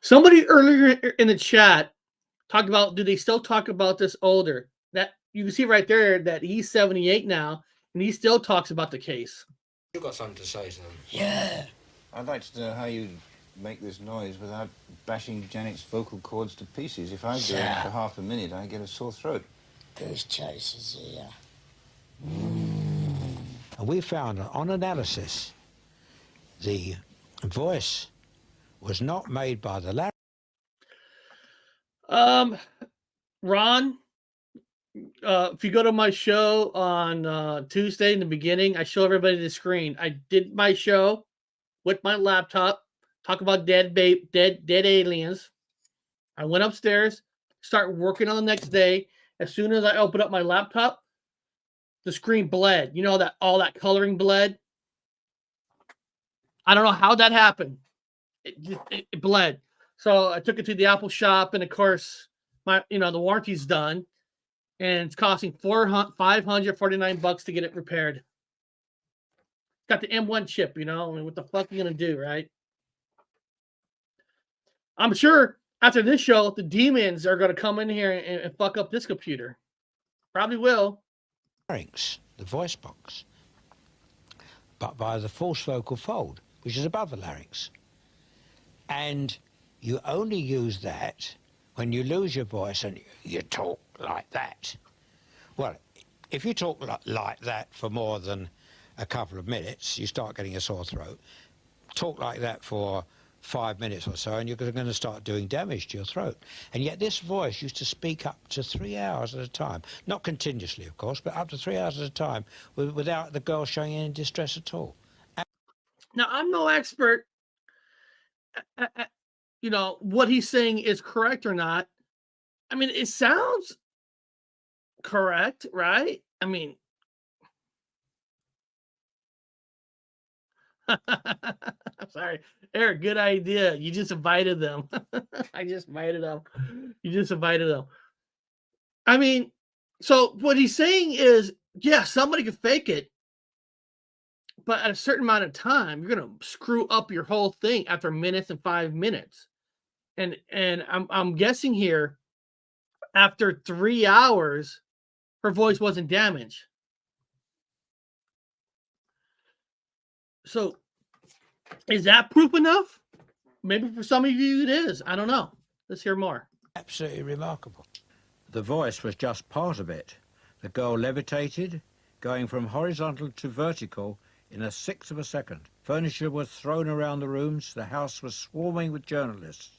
Somebody earlier in the chat talked about, do they still talk about this older? That you can see right there that he's 78 now, and he still talks about the case. you've got something to say to them. Yeah. I'd like to know how you make this noise without bashing Janet's vocal cords to pieces. If I do it for half a minute, I get a sore throat. Goose chasers here. And we found on analysis, the voice was not made by the larynx. Ron, if you go to my show on Tuesday in the beginning, I show everybody the screen. I did my show with my laptop, talk about dead aliens. I went upstairs, start working on the next day. As soon as I opened up my laptop, the screen bled. You know that all that coloring bled. I don't know how that happened. It bled. So I took it to the Apple shop, and of course, the warranty's done, and it's costing $549 to get it repaired. Got the M1 chip, I mean, what the fuck are you gonna do, right? I'm sure after this show, the demons are gonna come in here and fuck up this computer. Probably will. Larynx, the voice box, but by the false vocal fold, which is above the larynx. And you only use that when you lose your voice and you talk like that. Well, if you talk like that for more than a couple of minutes, you start getting a sore throat. Talk like that for 5 minutes or so, and you're going to start doing damage to your throat. And yet this voice used to speak up to 3 hours at a time. Not continuously, of course, but up to 3 hours at a time without the girl showing any distress at all. Now, I'm no expert. What he's saying is correct or not. I mean, it sounds correct, right? I mean, I'm sorry. Eric, good idea. You just invited them. I just invited them. You just invited them. I mean, so what he's saying is, yeah, somebody could fake it, but at a certain amount of time, you're gonna screw up your whole thing after minutes and 5 minutes. And I'm guessing here, after 3 hours, her voice wasn't damaged. So, is that proof enough? Maybe for some of you it is. I don't know. Let's hear more. Absolutely remarkable. The voice was just part of it. The girl levitated, going from horizontal to vertical in a sixth of a second. Furniture was thrown around the rooms. The house was swarming with journalists.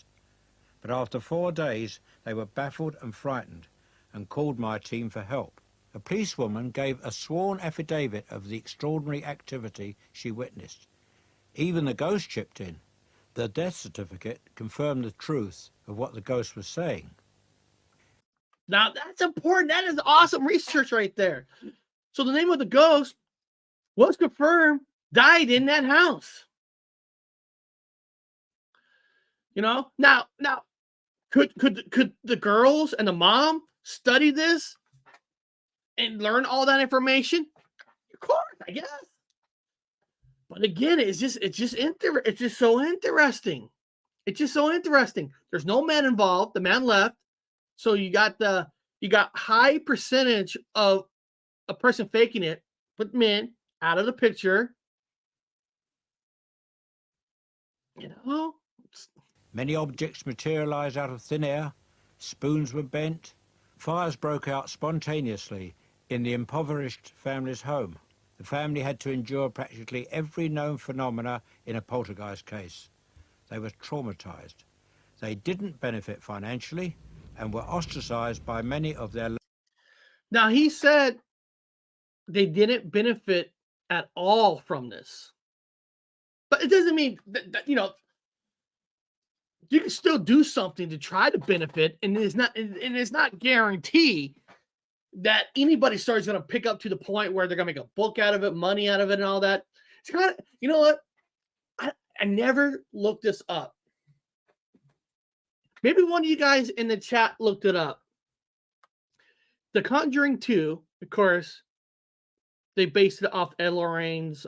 But after 4 days, they were baffled and frightened and called my team for help. A policewoman gave a sworn affidavit of the extraordinary activity she witnessed. Even the ghost chipped in. The death certificate confirmed the truth of what the ghost was saying. Now, that's important. That is awesome research right there. So the name of the ghost was confirmed, died in that house. Now, could the girls and the mom study this and learn all that information? Of course, I guess. But again, it's just so interesting. It's just so interesting. There's no man involved. The man left. So you got high percentage of a person faking it, put men out of the picture. Many objects materialized out of thin air. Spoons were bent. Fires broke out spontaneously in the impoverished family's home. The family had to endure practically every known phenomena in a poltergeist case. They were traumatized. They didn't benefit financially, and were ostracized by many of their. Now, he said they didn't benefit at all from this. But it doesn't mean that you know, you can still do something to try to benefit, and it's not guaranteed that anybody starts going to pick up to the point where they're going to make a book out of it, money out of it, and all that. It's kind of, you know what? I never looked this up. Maybe one of you guys in the chat looked it up. The Conjuring 2, of course, they based it off Ed and Lorraine's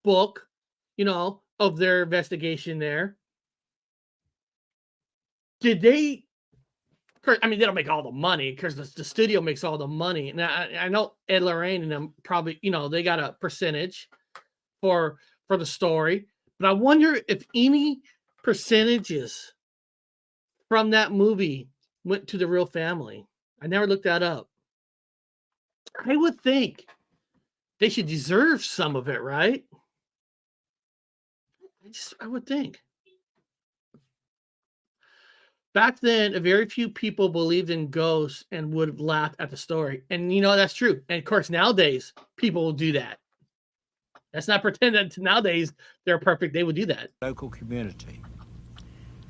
book, you know, of their investigation there. Did they? I mean, they don't make all the money because the studio makes all the money. And I know Ed and Lorraine and them probably, you know, they got a percentage for the story. But I wonder if any percentages from that movie went to the real family. I never looked that up. I would think they should deserve some of it, right? I would think. Back then, a very few people believed in ghosts and would have laughed at the story. And you know, that's true. And of course, nowadays, people will do that. Let's not pretend that nowadays they're perfect. They would do that. Local community.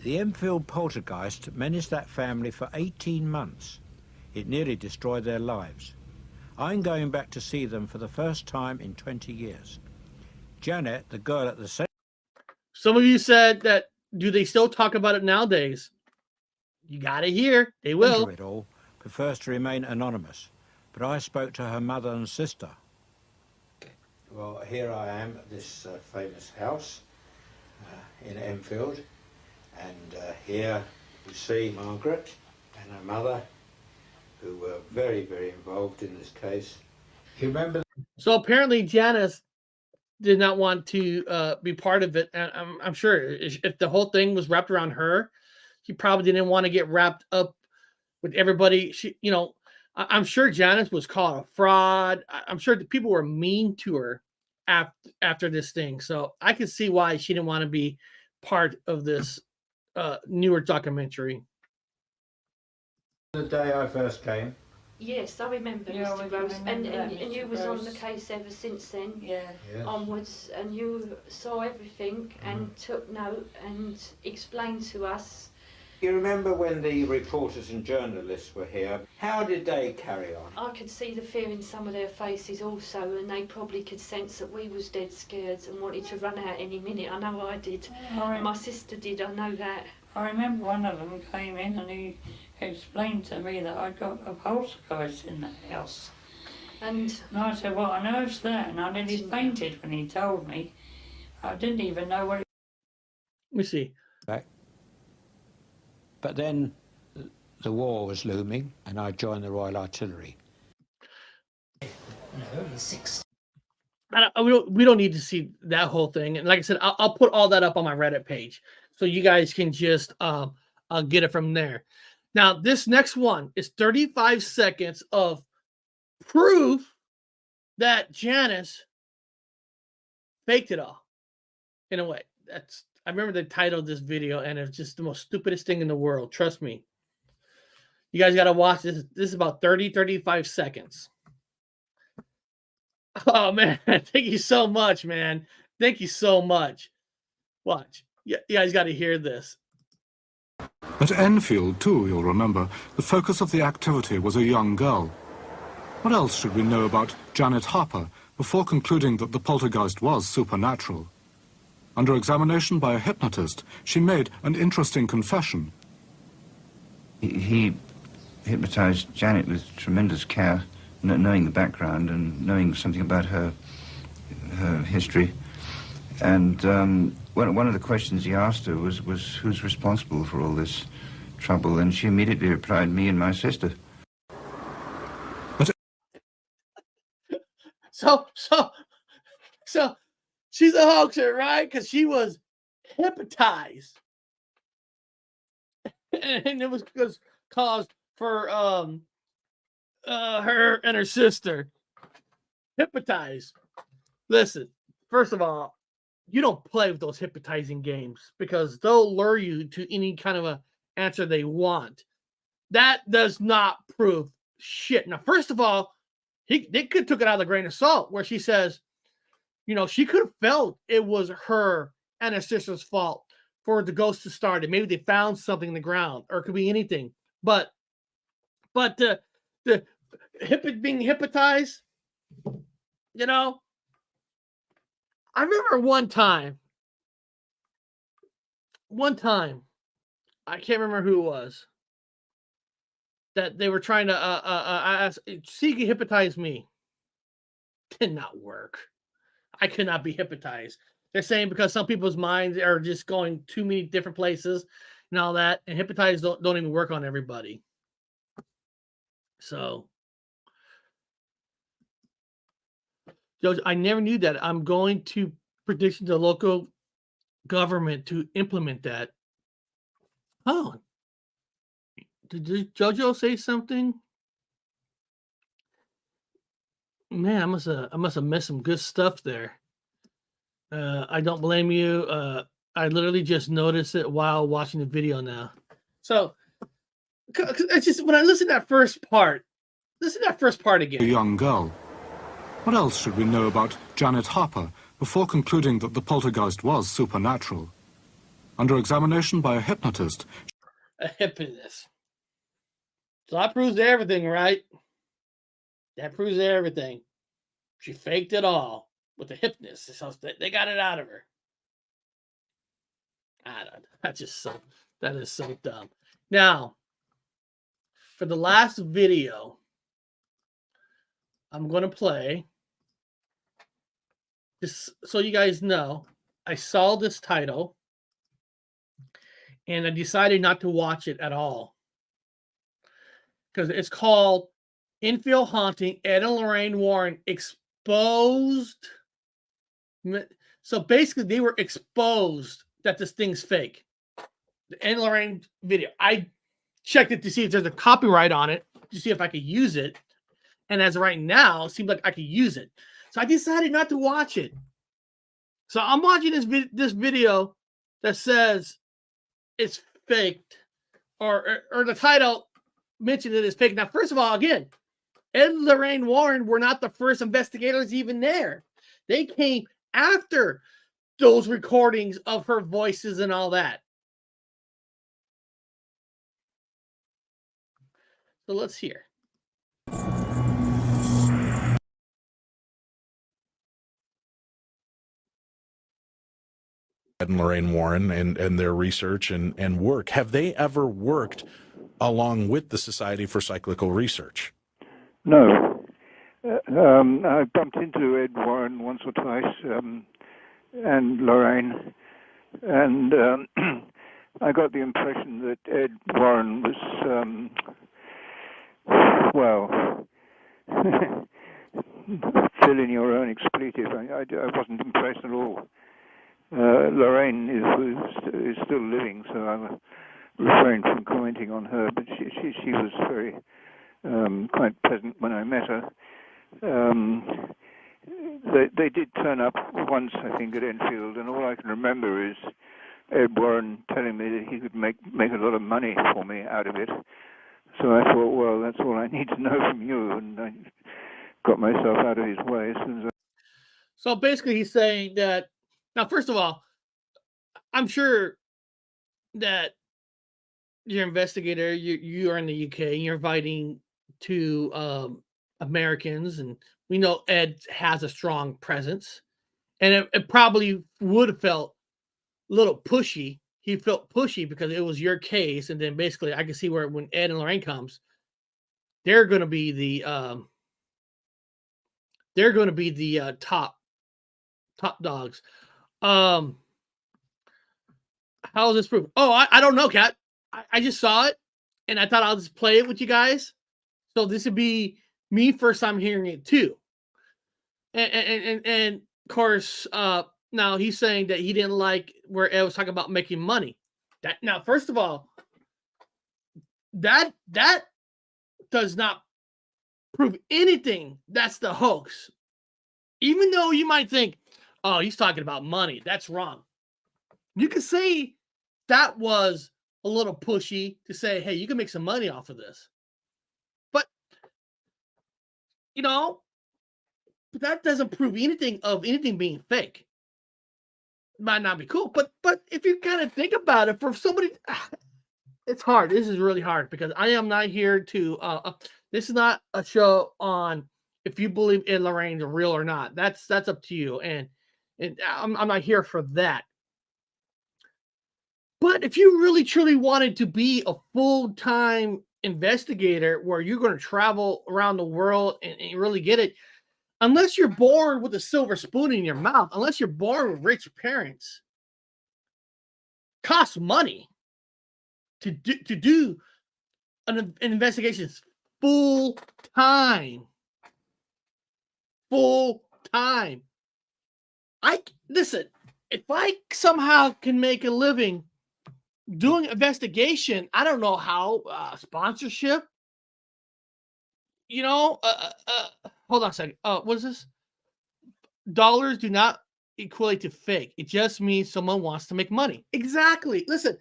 The Enfield Poltergeist menaced that family for 18 months. It nearly destroyed their lives. I'm going back to see them for the first time in 20 years. Janet, the girl at the center. Some of you said that, do they still talk about it nowadays? You got to hear. They will. It all prefers to remain anonymous, but I spoke to her mother and sister. Well, here I am at this famous house in Enfield, and here you see Margaret and her mother, who were very, very involved in this case. You remember? So apparently Janice did not want to be part of it. And I'm sure if the whole thing was wrapped around her, she probably didn't want to get wrapped up with everybody. She, you know, I'm sure Janice was called a fraud. I'm sure the people were mean to her after this thing. So I could see why she didn't want to be part of this newer documentary. The day I first came. Yes, I remember, Mr. Gross. And you was on the case ever since then, onwards, and you saw everything and took note and explained to us. You remember when the reporters and journalists were here? How did they carry on? I could see the fear in some of their faces also, and they probably could sense that we was dead scared and wanted to run out any minute. I know I did. My sister did, I know that. I remember one of them came in and he explained to me that I'd got a poltergeist in the house. And I said, what on earth's that? And I nearly fainted when he told me. I didn't even know what it Let me see. Back. But then the war was looming and I joined the Royal Artillery. We don't need to see that whole thing. And like I said, I'll put all that up on my Reddit page so you guys can just get it from there. Now, this next one is 35 seconds of proof that Janice faked it all. In a way, I remember the title of this video, and it's just the most stupidest thing in the world. Trust me. You guys got to watch this. This is about 35 seconds. Oh, man. Thank you so much, man. Thank you so much. Watch. You guys got to hear this. At Enfield, too, you'll remember, the focus of the activity was a young girl. What else should we know about Janet Harper before concluding that the poltergeist was supernatural? Under examination by a hypnotist, she made an interesting confession. He hypnotized Janet with tremendous care, knowing the background and knowing something about her history. And one of the questions he asked her was who's responsible for all this trouble, and she immediately replied, me and my sister. So she's a hoaxer, right? Because she was hypnotized. And it was caused for her and her sister. Hypnotized. Listen, first of all, you don't play with those hypnotizing games because they'll lure you to any kind of a answer they want. that does not prove shit. Now, first of all, they could took it out of the grain of salt where she says, you know, she could have felt it was her and her sister's fault for the ghost to start it. Maybe they found something in the ground, or it could be anything. But the being hypnotized, you know, I remember one time, I can't remember who it was, that they were trying to ask, see, you hypnotize me. Did not work. I could not be hypnotized. They're saying because some people's minds are just going too many different places and all that, and hypnotize don't even work on everybody. So, Judge, I never knew that. I'm going to petition the local government to implement that. Oh, did JoJo say something? Man, I must have missed some good stuff there. I don't blame you. I literally just noticed it while watching the video now. So it's just when I listen to that first part, again. A young girl. What else should we know about Janet Harper before concluding that the poltergeist was supernatural? Under examination by a hypnotist. A hypnotist. So that proves everything, right? That proves everything. She faked it all with the hypnotist. So they got it out of her. I don't know. That is so dumb. Now, for the last video, I'm going to play, just so you guys know, I saw this title and I decided not to watch it at all. Because it's called Enfield Haunting, Ed and Lorraine Warren Exposed. So basically, they were exposed that this thing's fake. The Ed and Lorraine video. I checked it to see if there's a copyright on it, to see if I could use it. And as of right now, it seemed like I could use it. So I decided not to watch it. So I'm watching this video that says it's faked, or the title mentioned it is fake. Now, first of all, again, Ed and Lorraine Warren were not the first investigators even there. They came after those recordings of her voices and all that. So let's hear. Ed and Lorraine Warren and their research and work. Have they ever worked along with the Society for Cyclical Research? No. I bumped into Ed Warren once or twice, and Lorraine, and I got the impression that Ed Warren was, well, fill in your own expletive. I wasn't impressed at all. Lorraine is still living, so I'll refrain from commenting on her, but she was very quite pleasant when I met her. They did turn up once, I think, at Enfield, and all I can remember is Ed Warren telling me that he could make a lot of money for me out of it. So I thought, well, that's all I need to know from you, and I got myself out of his way as soon as I... So basically he's saying that, now, first of all, I'm sure that you're an investigator, you are in the UK, and you're inviting to Americans, and we know Ed has a strong presence, and it probably would have felt a little pushy. He felt pushy because it was your case, and then basically I can see where when Ed and Lorraine comes, they're going to be the top dogs. How is this proof? Oh, I don't know, Kat. I just saw it, and I thought I'll just play it with you guys. So this would be me first time hearing it too. And of course, now he's saying that he didn't like where Ed was talking about making money. Now, first of all, that does not prove anything. That's the hoax. Even though you might think, oh, he's talking about money. That's wrong. You could say that was a little pushy to say, hey, you can make some money off of this. But, you know, that doesn't prove anything of anything being fake. Might not be cool, but if you kind of think about it, for somebody, it's hard. This is really hard because I am not here to. This is not a show on if you believe Ed and Lorraine are real or not. That's up to you, and I'm not here for that. But if you really truly wanted to be a full-time investigator, where you're going to travel around the world and really get it. Unless you're born with a silver spoon in your mouth, unless you're born with rich parents, costs money to do an investigation full time. Full time. Listen. If I somehow can make a living doing investigation, I don't know how sponsorship. You know, hold on a second. What is this? Dollars do not equate to fake. It just means someone wants to make money. Exactly. Listen,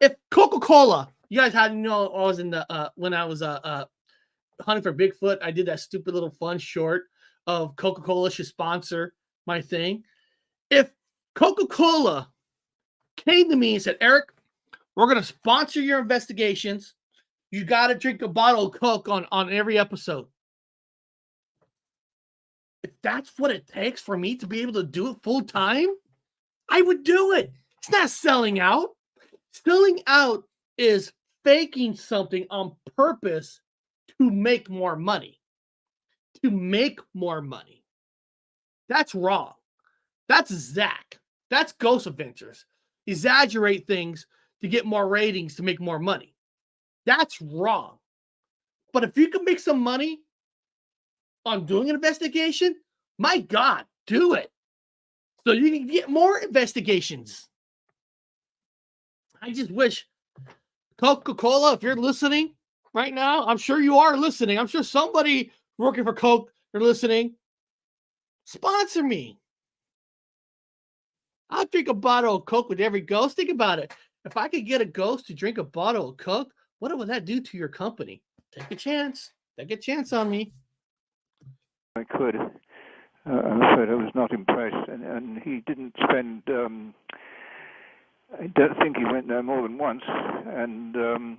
if Coca-Cola, you guys had to know I was in the when I was hunting for Bigfoot, I did that stupid little fun short of Coca-Cola should sponsor my thing. If Coca-Cola came to me and said, Eric, we're going to sponsor your investigations. You got to drink a bottle of Coke on every episode. If that's what it takes for me to be able to do it full time, I would do it. It's not selling out. Selling out is faking something on purpose to make more money. To make more money. That's wrong. That's Zach. That's Ghost Adventures. Exaggerate things to get more ratings to make more money. That's wrong. But if you can make some money on doing an investigation, my God, do it. So you can get more investigations. I just wish Coca-Cola, if you're listening right now, I'm sure you are listening. I'm sure somebody working for Coke are listening. Sponsor me. I'll drink a bottle of Coke with every ghost. Think about it. If I could get a ghost to drink a bottle of Coke, what would that do to your company? Take a chance. Take a chance on me. I could. I'm afraid I was not impressed. And he didn't spend... I don't think he went there more than once. And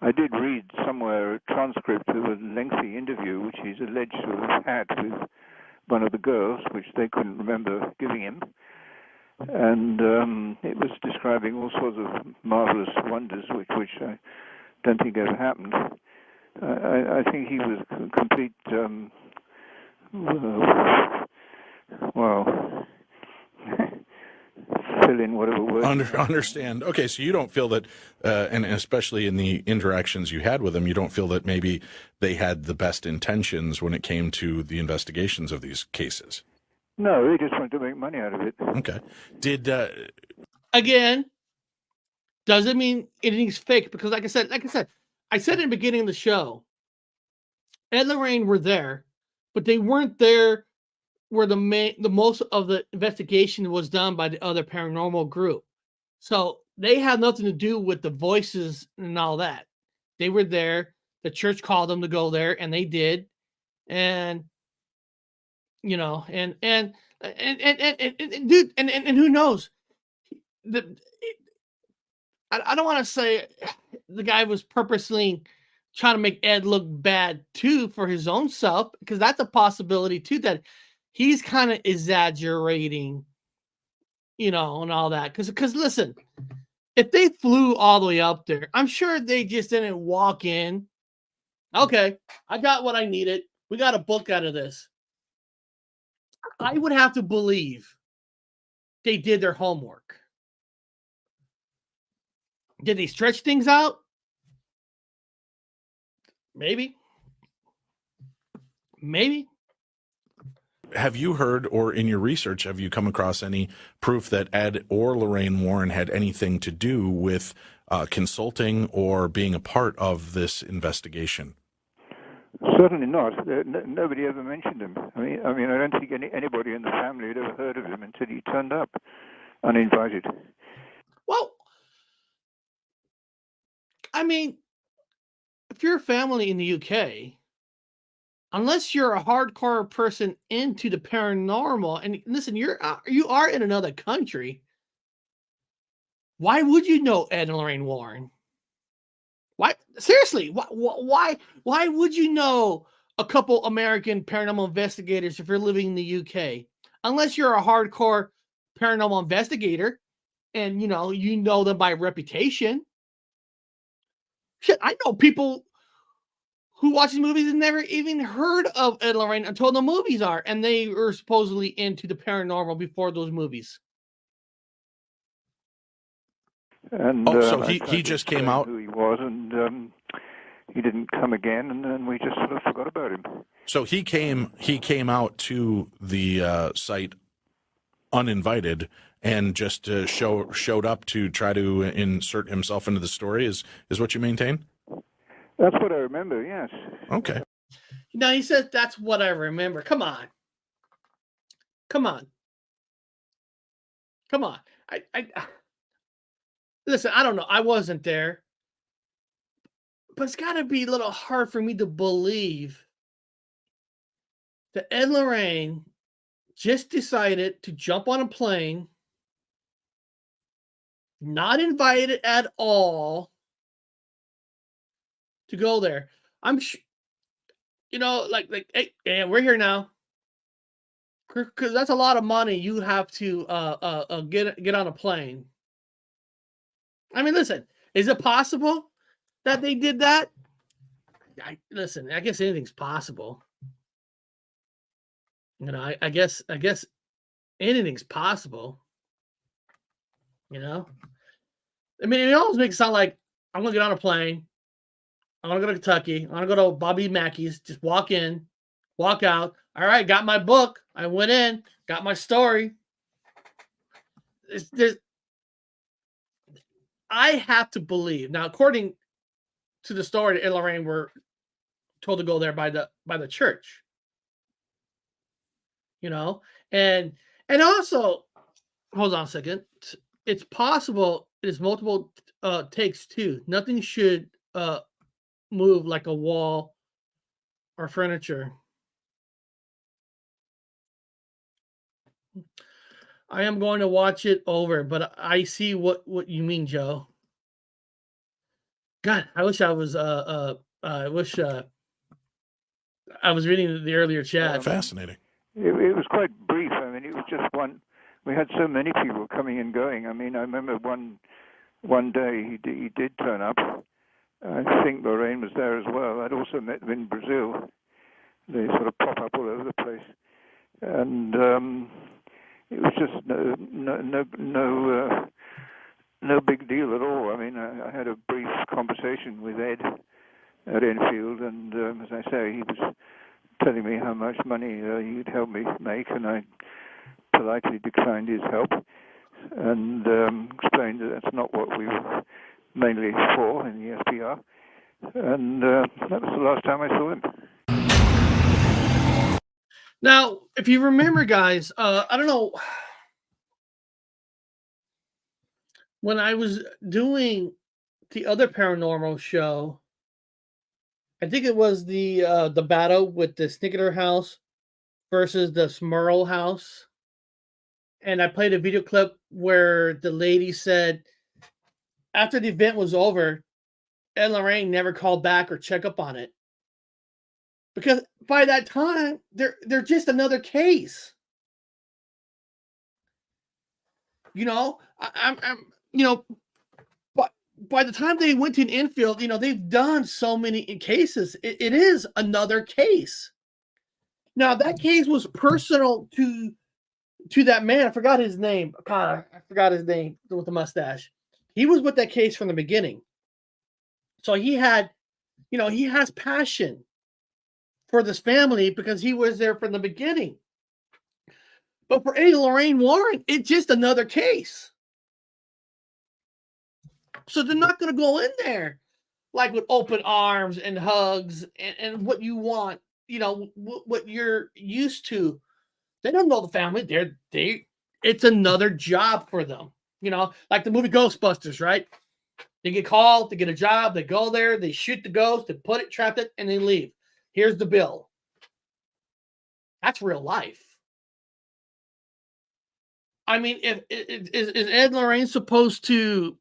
I did read somewhere a transcript of a lengthy interview which he's alleged to have had with one of the girls, which they couldn't remember giving him. And it was describing all sorts of marvelous wonders, which I don't think ever happened. I think he was a complete, fill in whatever word. Understand. Okay, so you don't feel that, and especially in the interactions you had with them, you don't feel that maybe they had the best intentions when it came to the investigations of these cases? No, they just wanted to make money out of it. Okay. Did again? Doesn't mean anything's fake because, like I said, I said in the beginning of the show, Ed and Lorraine were there, but they weren't there where the most of the investigation was done by the other paranormal group. So they had nothing to do with the voices and all that. They were there. The church called them to go there, and they did. And you know, and dude, and who knows? I don't want to say the guy was purposely trying to make Ed look bad too for his own self, because that's a possibility too, that he's kind of exaggerating, you know, and all that. Because listen, if they flew all the way up there, I'm sure they just didn't walk in. Okay, I got what I needed. We got a book out of this. I would have to believe they did their homework. Did they stretch things out? Maybe. Have you heard, or in your research, have you come across any proof that Ed or Lorraine Warren had anything to do with consulting or being a part of this investigation? Certainly not. Nobody ever mentioned him. I mean, I don't think anybody in the family had ever heard of him until he turned up, uninvited. Well, I mean, if you're a family in the UK, unless you're a hardcore person into the paranormal, and listen, you are in another country. Why would you know Ed and Lorraine Warren? Why? Seriously, why would you know a couple American paranormal investigators if you're living in the UK? Unless you're a hardcore paranormal investigator and you know them by reputation. Shit, I know people who watch these movies and never even heard of Ed and Lorraine until the movies are, and they were supposedly into the paranormal before those movies. And so I he tried to just came explain out. who he was, and he didn't come again, and then we just sort of forgot about him. So he came out to the site uninvited and just showed up to try to insert himself into the story. Is what you maintain? That's what I remember. Yes. Okay. Now he says that's what I remember. Come on. I listen. I don't know. I wasn't there, but it's got to be a little hard for me to believe that Ed and Lorraine just decided to jump on a plane, not invited at all, to go there. I'm sure, like, hey, yeah, we're here now. Because that's a lot of money you have to get on a plane. I mean, listen, is it possible that they did that? Listen, I guess anything's possible. I guess anything's possible. I mean, it always makes it sound like I'm gonna get on a plane. I'm gonna go to Kentucky. I'm gonna go to Bobby Mackey's. Just walk in, walk out. All right, got my book. I went in, got my story. I have to believe now, according to the story, Ed and Lorraine were told to go there by the church. And also, hold on a second. It's possible there's multiple takes too. Nothing should move like a wall or furniture. I am going to watch it over, but I see what you mean, Joe. God, I wish I was I wish I was reading the earlier chat. Fascinating. It was quite brief. I mean, it was just one. We had so many people coming and going. I mean, I remember one day he did turn up. I think Lorraine was there as well. I'd also met them in Brazil. They sort of pop up all over the place, and it was just no big deal at all. I mean, I had a brief conversation with Ed at Enfield, and as I say, he was telling me how much money he'd help me make, and I politely declined his help and explained that that's not what we were mainly for in the SPR. And that was the last time I saw him. Now, if you remember, guys, I don't know, when I was doing the other paranormal show, I think it was the battle with the Snickler house versus the Smurl house. And I played a video clip where the lady said after the event was over, Ed and Lorraine never called back or check up on it. Because by that time, they're just another case. But by the time they went to Enfield, they've done so many cases. It is another case. Now, that case was personal to that man. I forgot his name. God, I forgot his name with the mustache. He was with that case from the beginning. So he has passion for this family because he was there from the beginning. But for Ed and Lorraine Warren, it's just another case. So they're not going to go in there like with open arms and hugs and what you want, what you're used to. They don't know the family. It's another job for them. Like the movie Ghostbusters, right? They get called, they get a job, they go there, they shoot the ghost, they put it, trap it, and they leave. Here's the bill. That's real life. I mean, is Ed and Lorraine supposed to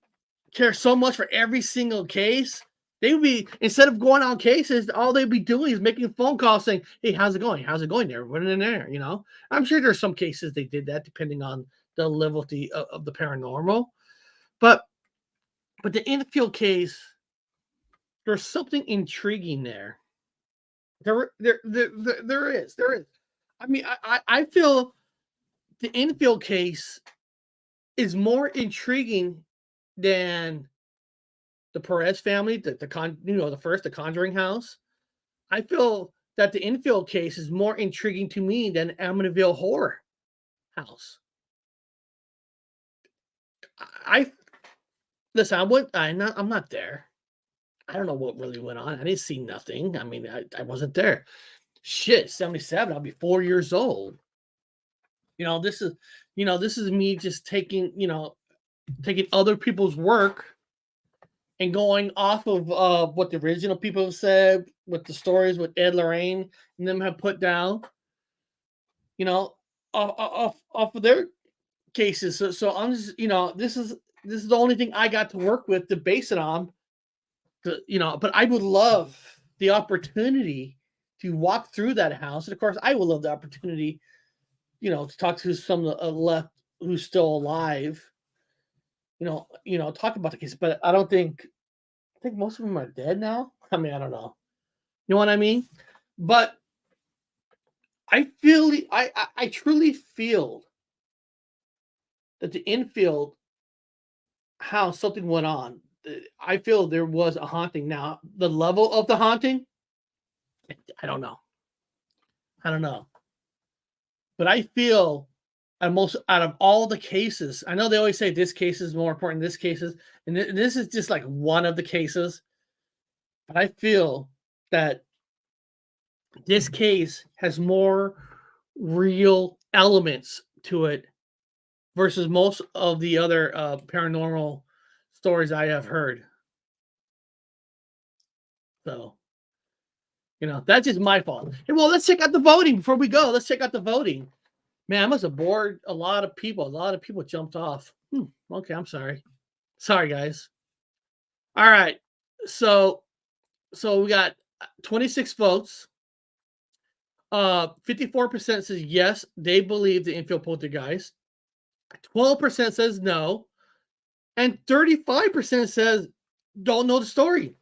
care so much for every single case? They would be, instead of going on cases, all they'd be doing is making phone calls saying, hey, how's it going? How's it going there? What in there? You know, I'm sure there's some cases they did that depending on the level of the paranormal. But the Enfield case, there's something intriguing there. There is. I mean, I feel the Enfield case is more intriguing than the Perez family, the Conjuring house. I feel that the Enfield case is more intriguing to me than Amityville Horror House. I'm not there. I don't know what really went on. I didn't see nothing. I mean, I wasn't there. Shit, 77. I'll be 4 years old. This is me just taking other people's work and going off of what the original people have said, what the stories with Ed, Lorraine, and them have put down, off of their cases. So I'm just, this is the only thing I got to work with to base it on. But I would love the opportunity to walk through that house, and of course, I would love the opportunity, to talk to some of the left who's still alive. Talk about the case, but I think most of them are dead now. I mean, I don't know. You know what I mean? But I truly feel that the Enfield house, something went on. I feel there was a haunting. Now, the level of the haunting, I don't know. But I feel out of all the cases, I know they always say this case is more important than this case is, and this is just like one of the cases. But I feel that this case has more real elements to it versus most of the other paranormal stories I have heard. So, that's just my fault. Hey, well, let's check out the voting before we go. Let's check out the voting. Man, I must have bored a lot of people. A lot of people jumped off. Okay, I'm sorry. Sorry, guys. All right. So we got 26 votes. 54% says yes, they believe the Enfield Poltergeist. 12% says no. And 35% says don't know the story.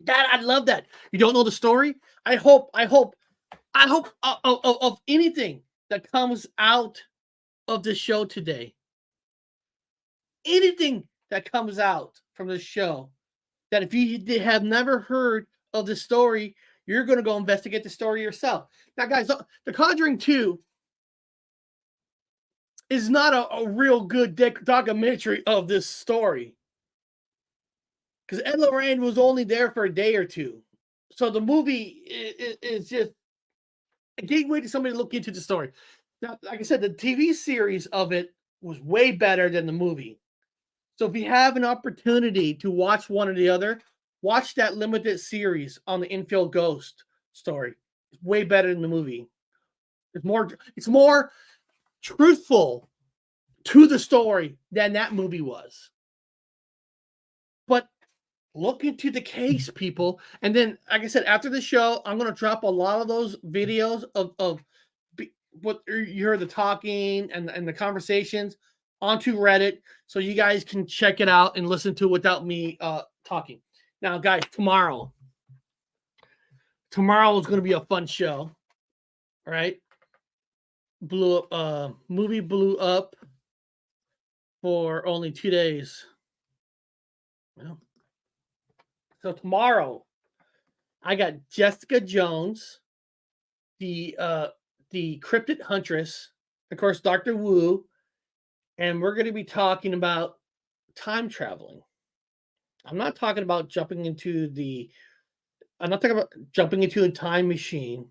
Dad, I love that. You don't know the story? I hope of anything that comes out of the show today. Anything that comes out from the show, that if you have never heard of the story, you're going to go investigate the story yourself. Now, guys, The Conjuring 2 is not a real good documentary of this story. Because Ed Lorraine was only there for a day or two. So the movie is just a gateway to somebody to look into the story. Now, like I said, the TV series of it was way better than the movie. So if you have an opportunity to watch one or the other, watch that limited series on the Enfield Ghost story. It's way better than the movie. It's more truthful to the story than that movie was. But look into the case, people. And then, like I said, after the show, I'm going to drop a lot of those videos of what you heard, the talking and the conversations onto Reddit, so you guys can check it out and listen to it without me talking. Now, guys, tomorrow is going to be a fun show. All right. Movie blew up for only 2 days. Well, so tomorrow, I got Jessica Jones, the Cryptid Huntress, of course, Dr. Wu, and we're going to be talking about time traveling. I'm not talking about jumping into a time machine,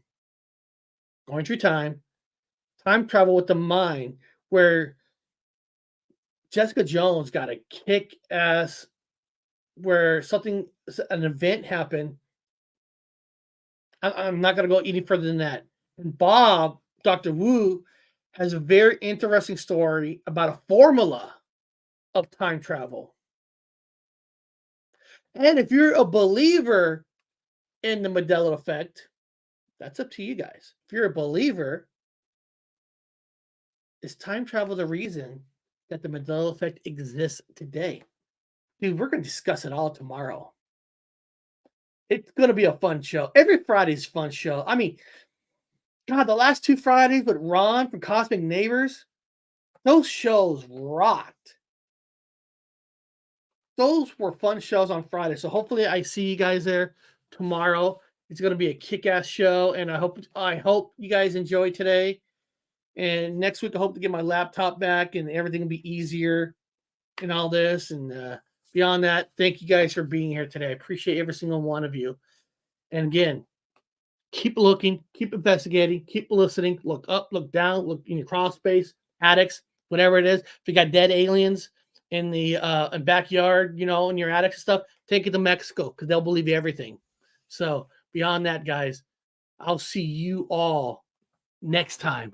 going through time travel with the mind, where Jessica Jones got a kick-ass where an event happened. I'm not going to go any further than that. And Bob, Dr. Wu, has a very interesting story about a formula of time travel. And if you're a believer in the Mandela effect, that's up to you guys. If you're a believer, is time travel the reason that the Mandela effect exists today? Dude, we're going to discuss it all tomorrow. It's going to be a fun show. Every Friday's a fun show. I mean, God, the last 2 Fridays with Ron from Cosmic Neighbors, those shows rocked. Those were fun shows on Friday. So hopefully I see you guys there tomorrow. It's going to be a kick-ass show, and I hope you guys enjoy today. And next week, I hope to get my laptop back and everything will be easier and all this. And beyond that, thank you guys for being here today. I appreciate every single one of you. And again, keep looking, keep investigating, keep listening, look up, look down, look in your crawl space, attics, whatever it is. If you got dead aliens in the backyard, in your attics and stuff, take it to Mexico because they'll believe you everything. So beyond that, guys, I'll see you all next time.